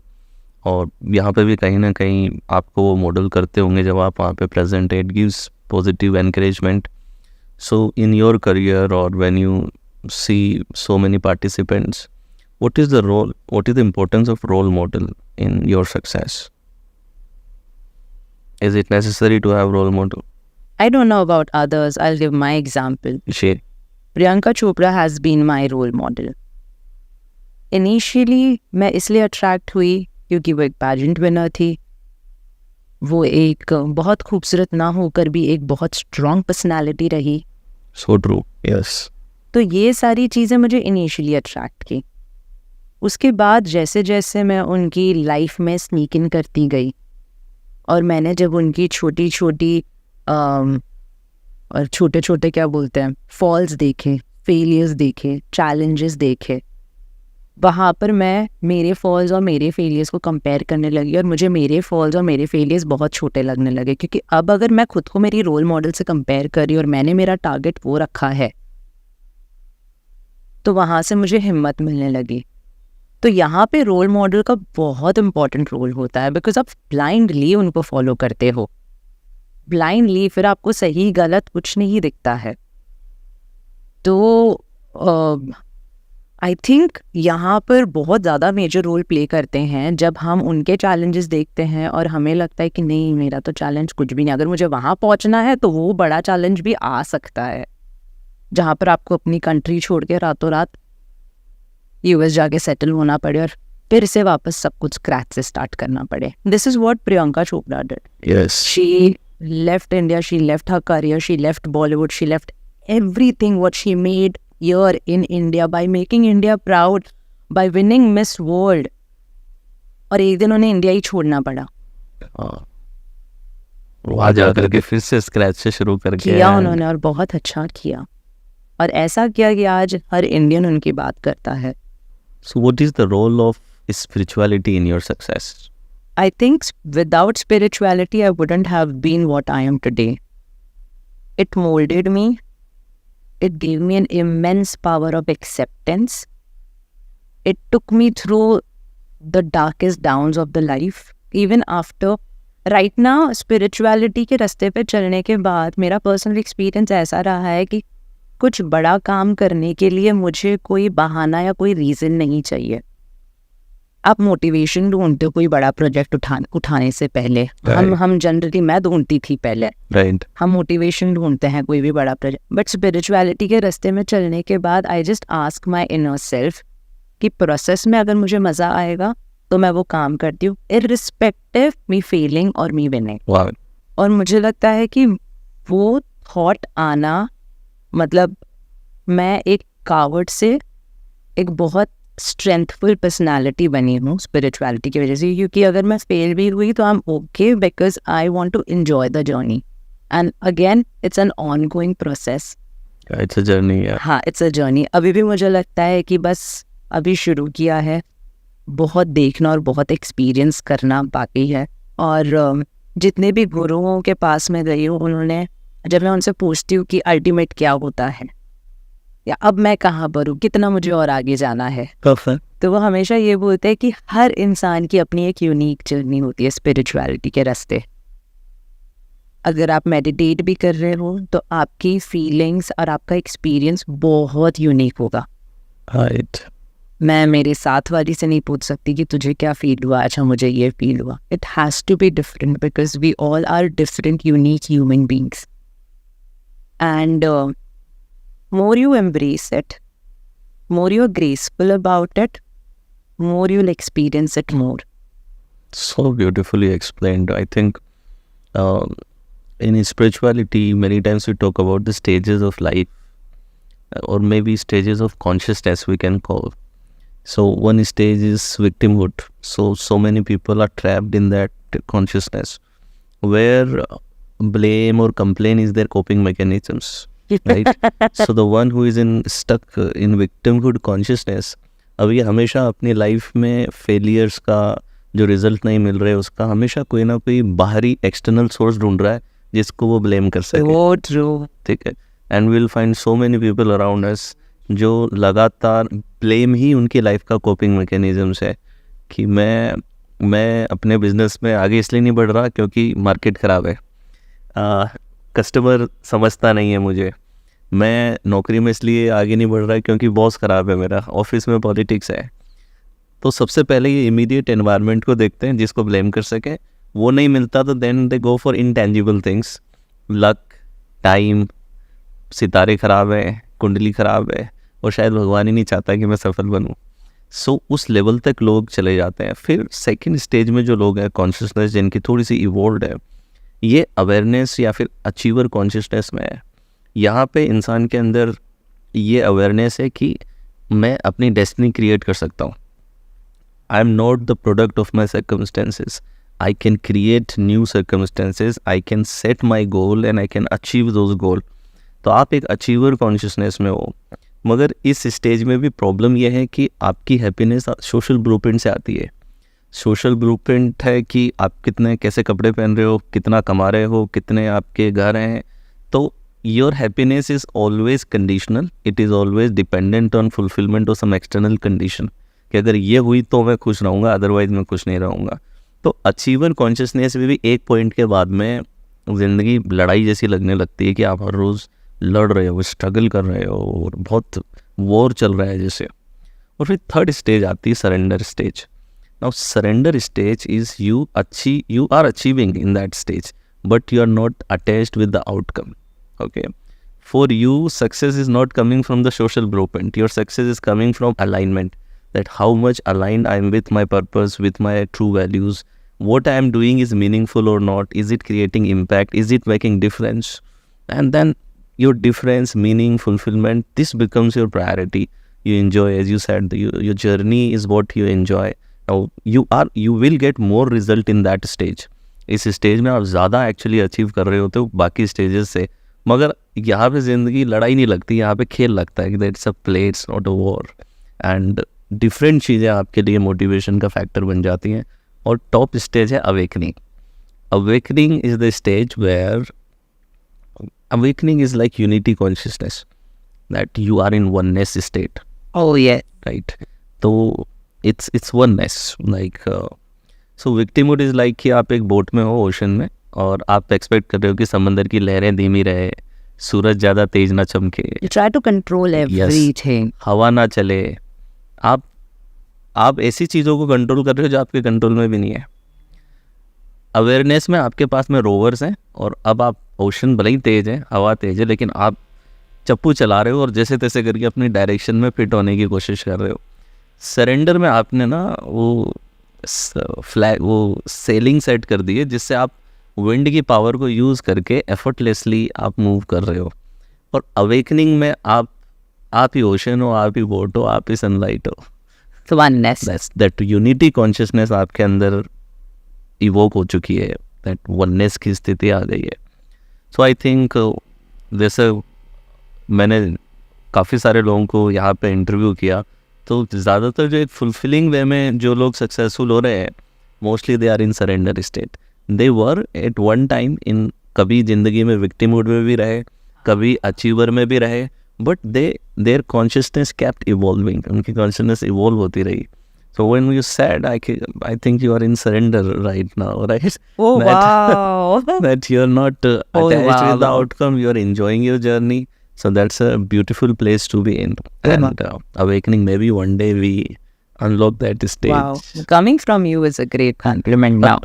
और यहाँ पे भी कहीं ना कहीं आपको वो मॉडल करते होंगे जब आप वहाँ पे present. It gives positive encouragement. So in your career और when you see so many participants, what is the importance of role model in your success? Is it necessary to have role model? I don't know about others. I'll give my example. Sure. Priyanka Chopra has been my role model. Initially मैं इसलिए attract हुई क्योंकि वो एक pageant winner थी. वो एक बहुत खूबसूरत ना होकर भी एक बहुत स्ट्रॉन्ग पर्सनालिटी रही. So true. Yes. तो ये सारी चीज़ें मुझे इनिशियली अट्रैक्ट की. उसके बाद जैसे जैसे मैं उनकी लाइफ में स्नीक इन करती गई और मैंने जब उनकी छोटी छोटी और छोटे छोटे क्या बोलते हैं फॉल्स देखे, फेलियर्स देखे, चैलेंजेस देखे, वहाँ पर मैं मेरे फॉल्स और मेरे फेलियर्स को कंपेयर करने लगी और मुझे मेरे फॉल्स और मेरे फेलियर्स बहुत छोटे लगने लगे. क्योंकि अब अगर मैं खुद को मेरी रोल मॉडल से कंपेयर करी और मैंने मेरा टारगेट वो रखा है तो वहाँ से मुझे हिम्मत मिलने लगी. तो यहाँ पे रोल मॉडल का बहुत इम्पॉर्टेंट रोल होता है बिकॉज आप ब्लाइंडली उनको फॉलो करते हो. ब्लाइंडली फिर आपको सही गलत कुछ नहीं दिखता है. तो आई थिंक यहाँ पर बहुत ज़्यादा मेजर रोल प्ले करते हैं जब हम उनके चैलेंजेस देखते हैं और हमें लगता है कि नहीं मेरा तो चैलेंज कुछ भी नहीं, अगर मुझे वहाँ पहुँचना है तो वो बड़ा चैलेंज भी आ सकता है जहाँ पर आपको अपनी कंट्री छोड़ के रातों रात यूएस जाके सेटल होना पड़े और फिर से वापस सब कुछ स्क्रैच से स्टार्ट करना पड़े. This is what Priyanka Chopra did. Yes. She left India, she left her career, she left Bollywood, she left everything what she made here in India by making India proud, by winning Miss World. और एक दिन उन्हें India ही छोड़ना पड़ा. वहाँ जाकर के फिर से स्क्रैच से शुरू करके किया उन्होंने और बहुत अच्छा किया और ऐसा किया कि आज हर इंडियन उनकी बात करता है. So what is the role of spirituality in your success? I think without spirituality, I wouldn't have been what I am today. It molded me. It gave me an immense power of acceptance. It took me through the darkest downs of the life. Even after, right now, spirituality के रास्ते पे चलने के बाद मेरा personal experience ऐसा रहा है कि कुछ बड़ा काम करने के लिए मुझे कोई बहाना या कोई रीज़न नहीं चाहिए. आप मोटिवेशन ढूंढते हो कोई बड़ा प्रोजेक्ट उठाने से पहले. हम जनरली मैं ढूंढती थी पहले. Right. हम मोटिवेशन ढूंढते हैं कोई भी बड़ा प्रोजेक्ट. बट स्पिरिचुअलिटी के रास्ते में चलने के बाद I just ask my inner self कि प्रोसेस में अगर मुझे मज़ा आएगा तो मैं वो काम करती हूँ इररिस्पेक्टिव मी फेलिंग और मी विनिंग. Wow. और मुझे लगता है कि वो थॉट आना मतलब मैं एक कावर्ड से एक बहुत स्ट्रेंथफुल पर्सनालिटी बनी हूँ स्पिरिचुअलिटी की वजह से, क्योंकि अगर मैं फेल भी हुई तो I am okay because I want to enjoy the journey and again it's an ongoing process. It's a journey. हाँ, इट्स अ जर्नी। अभी भी मुझे लगता है कि बस अभी शुरू किया है, बहुत देखना और बहुत एक्सपीरियंस करना बाकी है। और जितने भी गुरुओं के पास मैं गई हूँ, उन्होंने, जब मैं उनसे पूछती हूँ कि अल्टीमेट क्या होता है या अब मैं कहाँ पर हूँ, कितना मुझे और आगे जाना है, तो वो हमेशा ये बोलते हैं कि हर इंसान की अपनी एक यूनिक जर्नी होती है स्पिरिचुअलिटी के रास्ते। अगर आप मेडिटेट भी कर रहे हो तो आपकी फीलिंग्स और आपका एक्सपीरियंस बहुत यूनिक होगा। राइट। मैं मेरे साथ वाली से नहीं पूछ सकती कि तुझे क्या फील हुआ, अच्छा मुझे ये फील हुआ। It has to be different because we all are different unique human beings and more you embrace it, more you're graceful about it, more you'll experience it more. So beautifully explained. I think in spirituality, many times we talk about the stages of life, or maybe stages of consciousness we can call. So one stage is victimhood. So many people are trapped in that consciousness where blame or complaint is their coping mechanisms. Right? So the one who is stuck in victimhood consciousness, अब ये हमेशा अपनी life में failures का जो result नहीं मिल रहे हैं उसका हमेशा कोई ना कोई बाहरी एक्सटर्नल सोर्स ढूंढ रहा है जिसको वो ब्लेम कर सके। वो ट्रू। ठीक है। And will find so many people around us जो लगातार ब्लेम ही उनकी लाइफ का कोपिंग मैकेनिज्म्स है कि मैं अपने बिजनेस में आगे इसलिए नहीं बढ़ रहा क्योंकि मार्केट ख़राब है, कस्टमर समझता नहीं है मुझे, मैं नौकरी में इसलिए आगे नहीं बढ़ रहा है क्योंकि बॉस ख़राब है मेरा, ऑफिस में पॉलिटिक्स है। तो सबसे पहले ये इमीडिएट एनवायरनमेंट को देखते हैं जिसको ब्लेम कर सकें। वो नहीं मिलता तो then they go for intangible things, luck, time, सितारे ख़राब है, कुंडली ख़राब है और शायद भगवान ही नहीं चाहता कि मैं सफल बनूं। सो उस लेवल तक लोग चले जाते हैं। फिर सेकंड स्टेज में जो लोग हैं कॉन्शियसनेस जिनकी थोड़ी सी इवॉल्व्ड है, ये अवेयरनेस या फिर अचीवर कॉन्शियसनेस में है। यहाँ पे इंसान के अंदर ये अवेयरनेस है कि मैं अपनी डेस्टिनी क्रिएट कर सकता हूँ। I am not the product of my circumstances, I can create new circumstances, I can set my goal and I can achieve those goal. तो आप एक अचीवर कॉन्शियसनेस में हो। मगर इस स्टेज में भी प्रॉब्लम यह है कि आपकी हैप्पीनेस सोशल ब्लूप्रिंट से आती है। सोशल ब्लूप्रिंट है कि आप कितने कैसे कपड़े पहन रहे हो, कितना कमा रहे हो, कितने आपके घर हैं। तो your happiness is always conditional, it is always dependent on fulfilment of some external condition कि अगर ये हुई तो मैं खुश रहूँगा, अदरवाइज मैं खुश नहीं रहूँगा। तो अचीवर कॉन्शियसनेस में भी एक पॉइंट के बाद में ज़िंदगी लड़ाई जैसी लगने लगती है कि आप हर रोज़ लड़ रहे हो, स्ट्रगल कर रहे हो और बहुत वॉर चल रहा है जैसे। और फिर थर्ड स्टेज आती है surrender stage. Now surrender stage is you are achieving in that stage, but you are not attached with the outcome. Okay, for you success is not coming from the social blueprint. Your success is coming from alignment. That how much aligned I am with my purpose, with my true values. What I am doing is meaningful or not? Is it creating impact? Is it making difference? And then your difference, meaning, fulfillment, this becomes your priority. You enjoy, as you said, your journey is what you enjoy. Now you will get more result in that stage. इस stage में आप ज़्यादा actually achieve कर रहे होते हो बाकी stages से। मगर यहाँ पे ज़िंदगी लड़ाई नहीं लगती, यहाँ पे खेल लगता है कि that's a play, it's not a war. And different चीज़ें आपके लिए मोटिवेशन का फैक्टर बन जाती हैं। और टॉप स्टेज है awakening. Awakening is the stage where awakening is like unity consciousness, that you are in oneness state. Oh yeah. Right. तो it's oneness, like so victimhood is like कि आप एक बोट में हो ओशन में और आप एक्सपेक्ट कर रहे हो कि समंदर की लहरें धीमी रहे, सूरज ज़्यादा तेज ना चमके, You try to control everything. हवा ना चले। आप ऐसी चीज़ों को कंट्रोल कर रहे हो जो आपके कंट्रोल में भी नहीं है। अवेयरनेस में आपके पास में रोवर्स हैं और अब आप ओशन भले ही तेज है, हवा तेज है, लेकिन आप चप्पू चला रहे हो और जैसे तैसे करके अपनी डायरेक्शन में फिट होने की कोशिश कर रहे हो। सरेंडर में आपने ना वो सेलिंग सेट कर दी है जिससे आप विंड की पावर को यूज़ करके एफर्टलेसली आप मूव कर रहे हो। और अवेकनिंग में आप आप ही ओशन हो, आप ही बोट हो, आप ही सनलाइट हो. So oneness. That unity consciousness आपके अंदर इवोक हो चुकी है, दैट वननेस की स्थिति आ गई है. सो आई थिंक जैसे मैंने काफ़ी सारे लोगों को यहाँ पे इंटरव्यू किया, तो ज़्यादातर जो एक फुलफिलिंग वे में जो लोग सक्सेसफुल हो रहे हैं, mostly they are in surrender state. They were at one time in, कभी ज़िंदगी में विक्टिमहुड में भी रहे, कभी अचीवर में भी रहे, but their consciousness kept evolving, उनकी कॉन्शियसनेस इवॉल्व होती रही. So when you said, I think you are in surrender right now, right? Oh, That- wow. That you're not Oh, attached with the wow. outcome, you're enjoying your journey. So that's a beautiful place to be in. And awakening, maybe one day we unlock that stage. Wow. Coming from you is a great compliment now.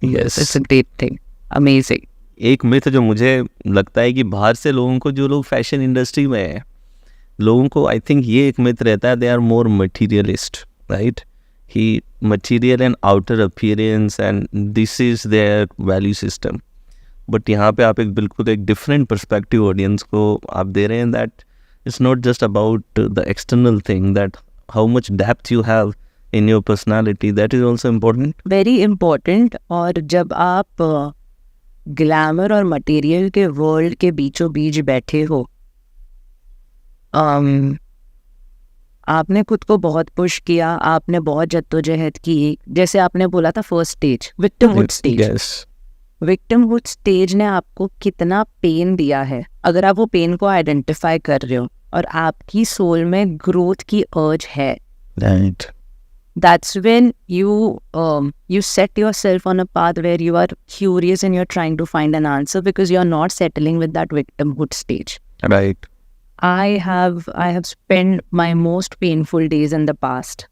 Yes. It's a great thing. Amazing. एक myth जो मुझे लगता है कि बाहर से लोगों को, जो लोग फैशन इंडस्ट्री में हैं, लोगों को आई थिंक ये एक मिथ रहता है, they are more materialist, right? ही material and outer appearance and this is their value system. But यहाँ पे आप एक बिल्कुल एक डिफरेंट पर्सपेक्टिव ऑडियंस को आप दे रहे हैं, that it's not just about the external thing, that how much depth you have in your personality, that is also important. Very important. और जब आप ग्लैमर और मटेरियल के वर्ल्ड के बीचों बीच बैठे हो, आपने खुद को बहुत पुश किया, आपने बहुत जद्दोजहद की. जैसे आपने बोला था first stage, victimhood stage. Yes. Victimhood stage ने आपको कितना पेन दिया है. अगर आप वो पेन को आइडेंटिफाई कर रहे हो और आपकी सोल में ग्रोथ की अर्ज है, Right. that's when you set yourself on a path where you are curious and you're trying to find an answer, because you're not settling with that victimhood stage. Right. I have spent my most painful days in the past.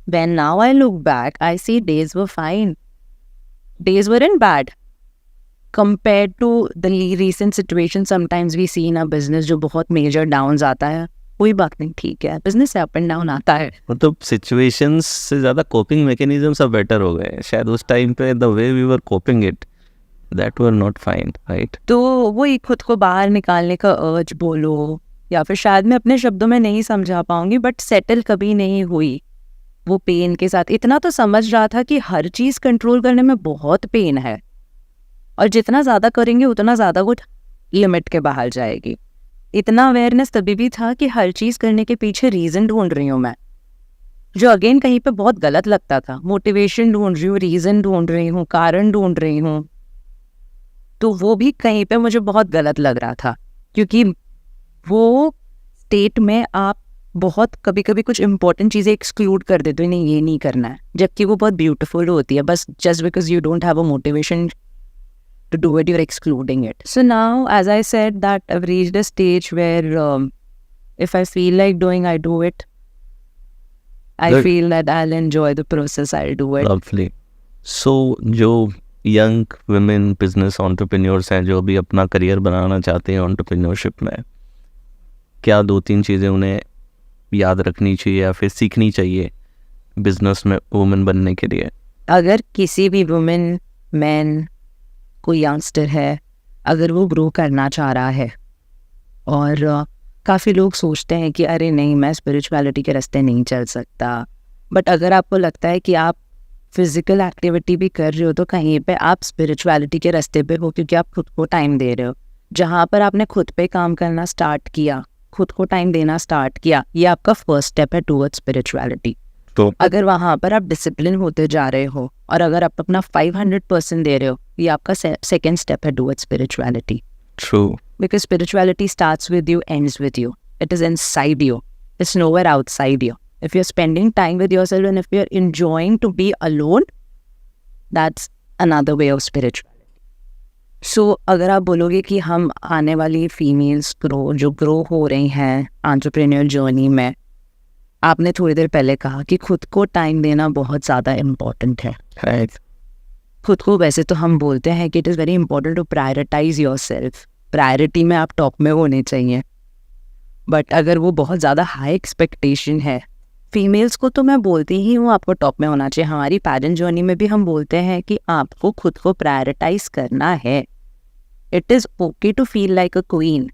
When now I look back, I see days were fine. Days weren't bad compared to the recent situation sometimes we see in our business, जो बहुत major downs आता है. कोई बात नहीं, ठीक है, business से अप एंड डाउन आता है. मतलब सिचुएशंस से ज़्यादा कोपिंग मैकेनिज्म सब बेटर हो गए शायद. उस टाइम पे the way we were coping it, that were not fine, right? तो वही खुद को बाहर निकालने का अर्ज बोलो, या फिर शायद मैं अपने शब्दों में नहीं समझा पाऊंगी, बट सेटल कभी नहीं हुई वो पेन के साथ. इतना तो समझ रहा था कि हर चीज़ कंट्रोल करने में बहुत पेन है, और जितना ज़्यादा करेंगे उतना ज़्यादा वो लिमिट के बाहर जाएगी. इतना अवेयरनेस तभी भी था कि हर चीज़ करने के पीछे रीज़न ढूंढ रही हूँ मैं, जो अगेन कहीं पे बहुत गलत लगता था. मोटिवेशन ढूंढ रही हूँ, रीज़न ढूंढ रही हूँ, कारण ढूंढ रही हूँ, तो वो भी कहीं पे मुझे बहुत गलत लग रहा था. क्योंकि वो स्टेट में आप बहुत कभी कभी कुछ इंपॉर्टेंट चीज़ें एक्सक्लूड कर देते हो, नहीं ये नहीं करना है, जबकि वो बहुत ब्यूटीफुल होती है. बस just because you don't have a motivation to do it, you're excluding it. So now, as I said, that I've reached a stage where if I feel like doing, I do it. I Good. feel that I'll enjoy the process, I'll do it. Lovely. So जो young women business entrepreneurs हैं, जो अभी अपना career बनाना चाहते हैं entrepreneurship में, क्या 2-3 चीज़ें उन्हें याद रखनी चाहिए या फिर सीखनी चाहिए बिजनेस में वुमेन बनने के लिए? अगर किसी भी वुमेन, मैन, कोई यंगस्टर है, अगर वो ग्रो करना चाह रहा है, और काफ़ी लोग सोचते हैं कि अरे नहीं, मैं स्पिरिचुअलिटी के रास्ते नहीं चल सकता. बट अगर आपको लगता है कि आप फिज़िकल एक्टिविटी भी कर रहे हो, तो कहीं पे आप स्पिरिचुअलिटी के रास्ते पे हो, क्योंकि आप खुद को टाइम दे रहे हो. जहाँ पर आपने खुद पे काम करना स्टार्ट किया, खुद को टाइम देना स्टार्ट किया, ये आपका फर्स्ट स्टेप है टूवर्ड्स स्पिरिचुअलिटी. तो अगर वहाँ पर आप डिसिप्लिन होते जा रहे हो, और अगर आप अपना 500% दे रहे हो, ये आपका सेकेंड स्टेप है towards spirituality. True. Because spirituality starts with you, ends with you. It is inside you. It's nowhere outside you. If you're spending time with yourself and if you're enjoying to be alone, that's another way of spirituality. So, अगर आप बोलोगे कि हम आने वाली females जो grow हो रही हैं एंटरप्रेन्योर जर्नी में, आपने थोड़ी देर पहले कहा कि खुद को टाइम देना बहुत ज़्यादा इम्पोर्टेंट है. राइट. खुद को वैसे तो हम बोलते हैं कि it is very important to prioritise yourself. Priority में आप टॉप में होने चाहिए, बट अगर वो बहुत ज़्यादा हाई एक्सपेक्टेशन है, फीमेल्स को तो मैं बोलती ही हूँ आपको टॉप में होना चाहिए. हमारी पेरेंट जर्नी में भी हम बोलते हैं कि आपको खुद को प्रायोरिटाइज करना है. It is okay to feel like a queen.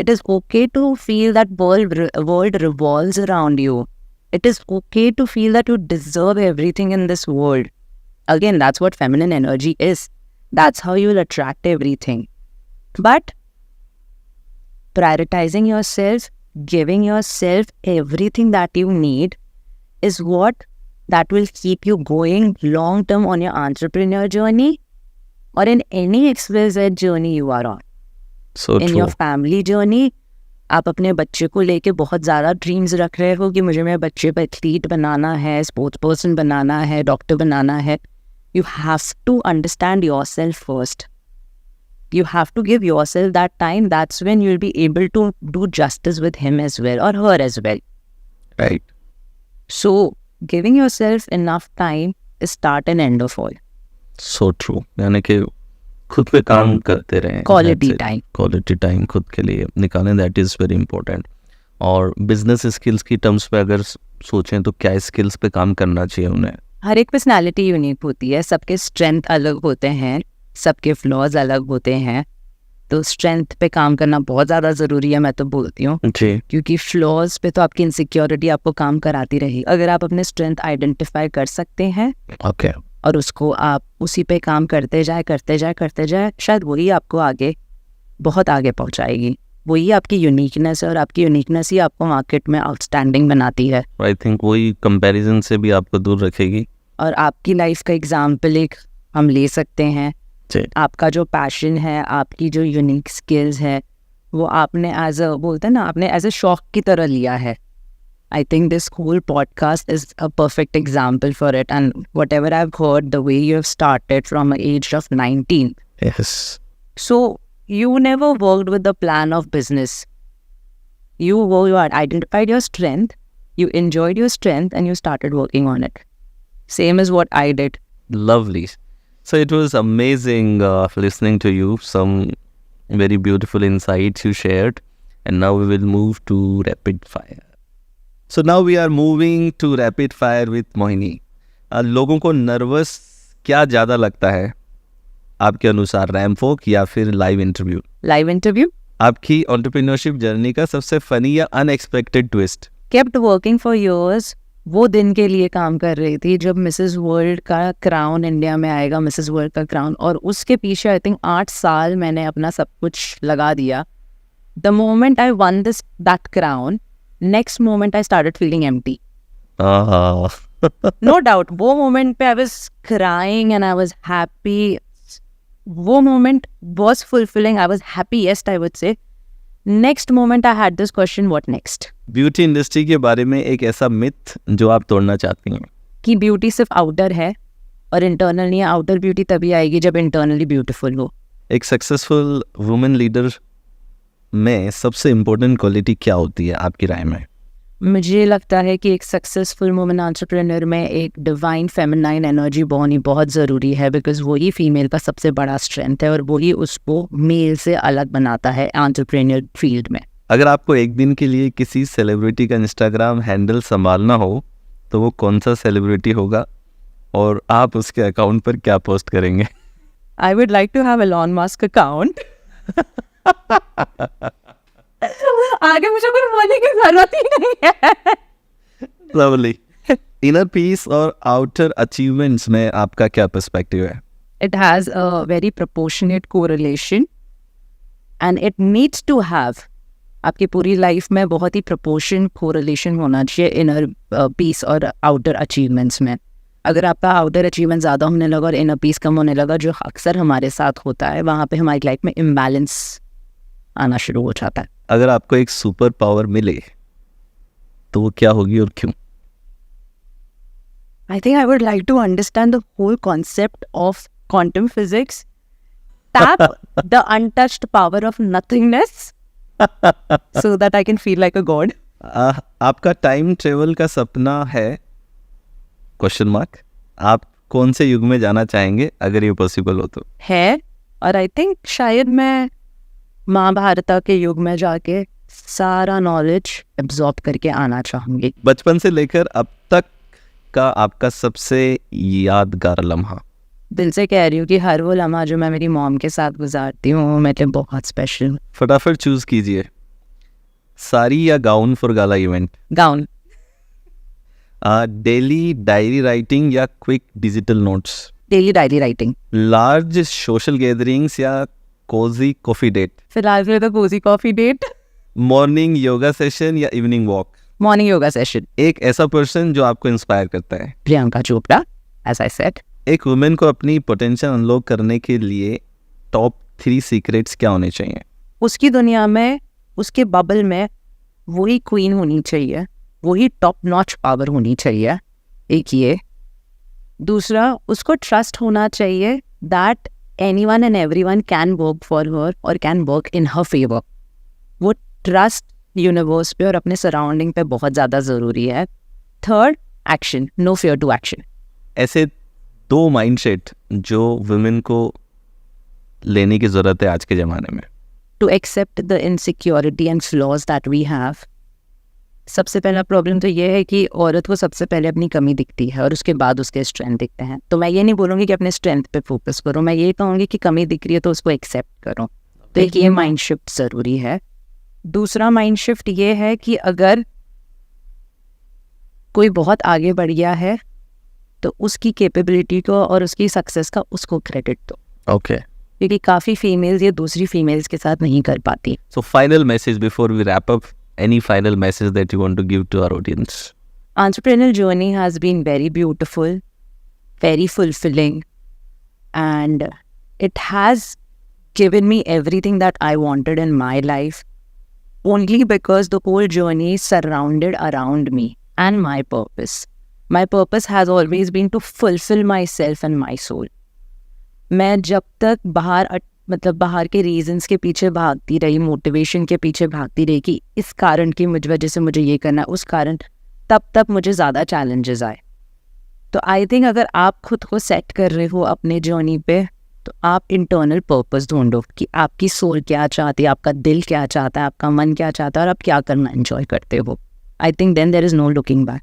It is okay to feel that world revolves around you. It is okay to feel that you deserve everything in this world. Again, that's what feminine energy is. That's how you'll attract everything. But prioritizing yourself, giving yourself everything that you need is what that will keep you going long term on your entrepreneur journey or in any XYZ journey you are on. So In true. your family journey, आप अपने बच्चे को लेके बहुत ज़्यादा dreams रख रहे हो कि मुझे मेरे बच्चे पर एथलीट बनाना है, स्पोर्ट्स पर्सन बनाना है, डॉक्टर बनाना है. You have to understand yourself first. You have to give yourself that time. That's when you'll be able to do justice with him as well or her as well. Right. So, giving yourself enough time is start and end of all. So true. यानी कि खुद पे काम करते रहें. Quality time. Quality time खुद के लिए निकालें. That is very important. और बिजनेस स्किल्स की टर्म्स पे अगर सोचें तो क्या स्किल्स पे काम करना चाहिए उन्हें? हर एक पर्सनालिटी यूनिक होती है. सबके स्ट्रेंथ अलग होते हैं, सबके फ्लॉज अलग होते हैं. तो स्ट्रेंथ पे काम करना बहुत ज़्यादा ज़रूरी है, मैं तो बोलती हूँ. जी. क्योंकि फ्लॉज पे तो आपकी इनसिक्योरिटी आपको काम कराती रहेगी. अगर आप अपने स्ट्रेंथ आइडेंटिफाई कर सकते हैं ओके. और उसको आप उसी पे काम करते जाए, शायद वही आपको आगे बहुत आगे पहुंचाएगी. वही आपकी यूनिकनेस है और आपकी यूनिकनेस ही आपको मार्केट में आउटस्टैंडिंग बनाती है. आई थिंक वही कंपैरिजन से भी आपको दूर रखेगी. और आपकी लाइफ का एग्जाम्पल एक हम ले सकते हैं. जी. आपका जो पैशन है, आपकी जो यूनिक स्किल्स है, वो आपने एज अ बोलते हैं ना, आपने एज अ शौक की तरह लिया है. I think this whole podcast is a perfect example for it. And whatever I've heard, the way you have started from the age of 19. Yes. So you never worked with the plan of business. You identified your strength, you enjoyed your strength, and you started working on it. Same as what I did. Lovely. So it was amazing listening to you. Some very beautiful insights you shared. And now we will move to rapid fire. So now we are moving to rapid fire with Mohini. लोगों को nervous क्या ज़्यादा लगता है आपके अनुसार, ramp walk या फिर लाइव इंटरव्यू? Live interview. आपकी एंटरप्रेन्योरशिप जर्नी का सबसे फनी या unexpected twist? Kept working for years. वो दिन के लिए काम कर रही थी जब मिसेस वर्ल्ड का क्राउन इंडिया में आएगा, मिसेस वर्ल्ड का क्राउन, और उसके पीछे आई थिंक 8 साल मैंने अपना सब कुछ लगा दिया. The moment I won that crown, next moment I started feeling empty. No doubt वो मोमेंट पे I was crying and I was happy. वो moment was fulfilling. I was happiest I would say. Next moment I had this question, what next? Beauty industry के बारे में एक ऐसा myth जो आप तोड़ना चाहती हैं? कि ब्यूटी सिर्फ आउटर है और इंटरनल नहीं है. आउटर ब्यूटी तभी आएगी जब इंटरनली ब्यूटीफुल हो. एक सक्सेसफुल वुमेन लीडर में सबसे इम्पोर्टेंट क्वालिटी क्या होती है आपकी राय में? मुझे लगता है कि एक सक्सेसफुल वुमेन एंटरप्रेन्योर में एक डिवाइन फेमिनाइन एनर्जी होनी बहुत ज़रूरी है. बिकॉज वही फीमेल का सबसे बड़ा स्ट्रेंथ है और वही उसको मेल से अलग बनाता है एंटरप्रेन्योर फील्ड में. अगर आपको एक दिन के लिए किसी सेलिब्रिटी का इंस्टाग्राम हैंडल संभालना हो तो वो कौन सा सेलिब्रिटी होगा और आप उसके अकाउंट पर क्या पोस्ट करेंगे? I would like to have Elon Musk account. आगे मुझे कुछ बोलने की जरूरत ही नहीं है. लवली. इनर पीस और आउटर अचीवमेंट्स में आपका क्या पर्सपेक्टिव है? It has a very proportionate correlation and it needs to have. आपकी पूरी लाइफ में बहुत ही proportion correlation होना चाहिए इनर पीस और आउटर अचीवमेंट्स में. अगर आपका आउटर अचीवमेंट ज़्यादा होने लगा और इनर पीस कम होने लगा, जो अक्सर हमारे साथ होता है, वहाँ पे हमारी लाइफ में इम्बैलेंस आना शुरू हो जाता है. अगर आपको एक सुपर पावर मिले तो वो क्या होगी और क्यों? I think I would like to understand the whole concept of quantum physics. Tap the untouched power of nothingness so that I can feel like a god. आपका टाइम ट्रेवल का सपना है? Question mark. आप कौन से युग में जाना चाहेंगे अगर ये पॉसिबल हो तो? है, और आई थिंक शायद मैं महाभारत के युग में जाके सारा नॉलेज एब्जॉर्ब करके आना चाहूँगी. बचपन से लेकर अब तक का आपका सबसे यादगार लम्हा? दिल से कह रही हूँ कि हर वो लम्हा जो मैं मेरी मॉम के साथ गुजारती हूँ मेरे लिए बहुत स्पेशल. फटाफट चूज कीजिए. साड़ी या gown for gala event? Gown. Daily diary writing या quick digital notes? Daily diary writing. Large social gatherings या कोजी कॉफी डेट? फिलहाल के लिए तो cosy coffee date. Morning yoga session या evening walk? Morning yoga session. एक ऐसा person जो आपको इंस्पायर करता है? Priyanka Chopra, as I said. एक वुमेन को अपनी पोटेंशियल अनलॉक करने के लिए टॉप 3 सीक्रेट्स क्या होने चाहिए? उसकी दुनिया में, उसके बबल में वही क्वीन होनी चाहिए, वही टॉप नॉच पावर होनी चाहिए. एक ये. दूसरा, उसको ट्रस्ट होना चाहिए that anyone and everyone can work for her और can work in her favour. वो ट्रस्ट यूनिवर्स पे और अपने सराउंडिंग पे बहुत ज़्यादा ज़रूरी है. Third, action. No fear to action. ऐसे 2 माइंडसेट जो वुमेन को लेने की ज़रूरत है आज के ज़माने में. To accept the insecurity and flaws that we have. सबसे पहला प्रॉब्लम तो ये है कि औरत को सबसे पहले अपनी कमी दिखती है और उसके बाद उसके स्ट्रेंथ दिखते हैं. तो मैं ये नहीं बोलूँगी कि अपने स्ट्रेंथ पे फोकस करो, मैं ये कहूँगी कि कमी दिख रही है तो उसको एक्सेप्ट करो. तो एक ये माइंड शिफ्ट ज़रूरी है. दूसरा माइंड शिफ्ट ये है कि अगर कोई बहुत आगे बढ़ गया है तो उसकी कैपेबिलिटी को और उसकी सक्सेस का उसको क्रेडिट दो. ओके. क्योंकि काफ़ी फीमेल्स ये दूसरी फीमेल्स के साथ नहीं कर पाती. So final message before we wrap up, any final message that you want to give to our audience? Entrepreneurial journey has been very beautiful, very fulfilling, and it has given me everything that I wanted in my life, only because the whole journey is surrounded around me and my purpose. My purpose has always been to fulfill myself and my soul. मैं जब तक बाहर के reasons के पीछे भागती रही, motivation के पीछे भागती रही कि इस कारण की वजह से मुझे ये करना है, उस कारण, तब तक मुझे ज़्यादा चैलेंजेस आए. तो आई थिंक अगर आप खुद को सेट कर रहे हो अपने जर्नी पे, तो आप इंटरनल पर्पस ढूंढो कि आपकी सोल क्या चाहती है, आपका दिल क्या चाहता है, आपका मन क्या चाहता है और आप क्या करना एंजॉय करते हो. I think then there is no looking back.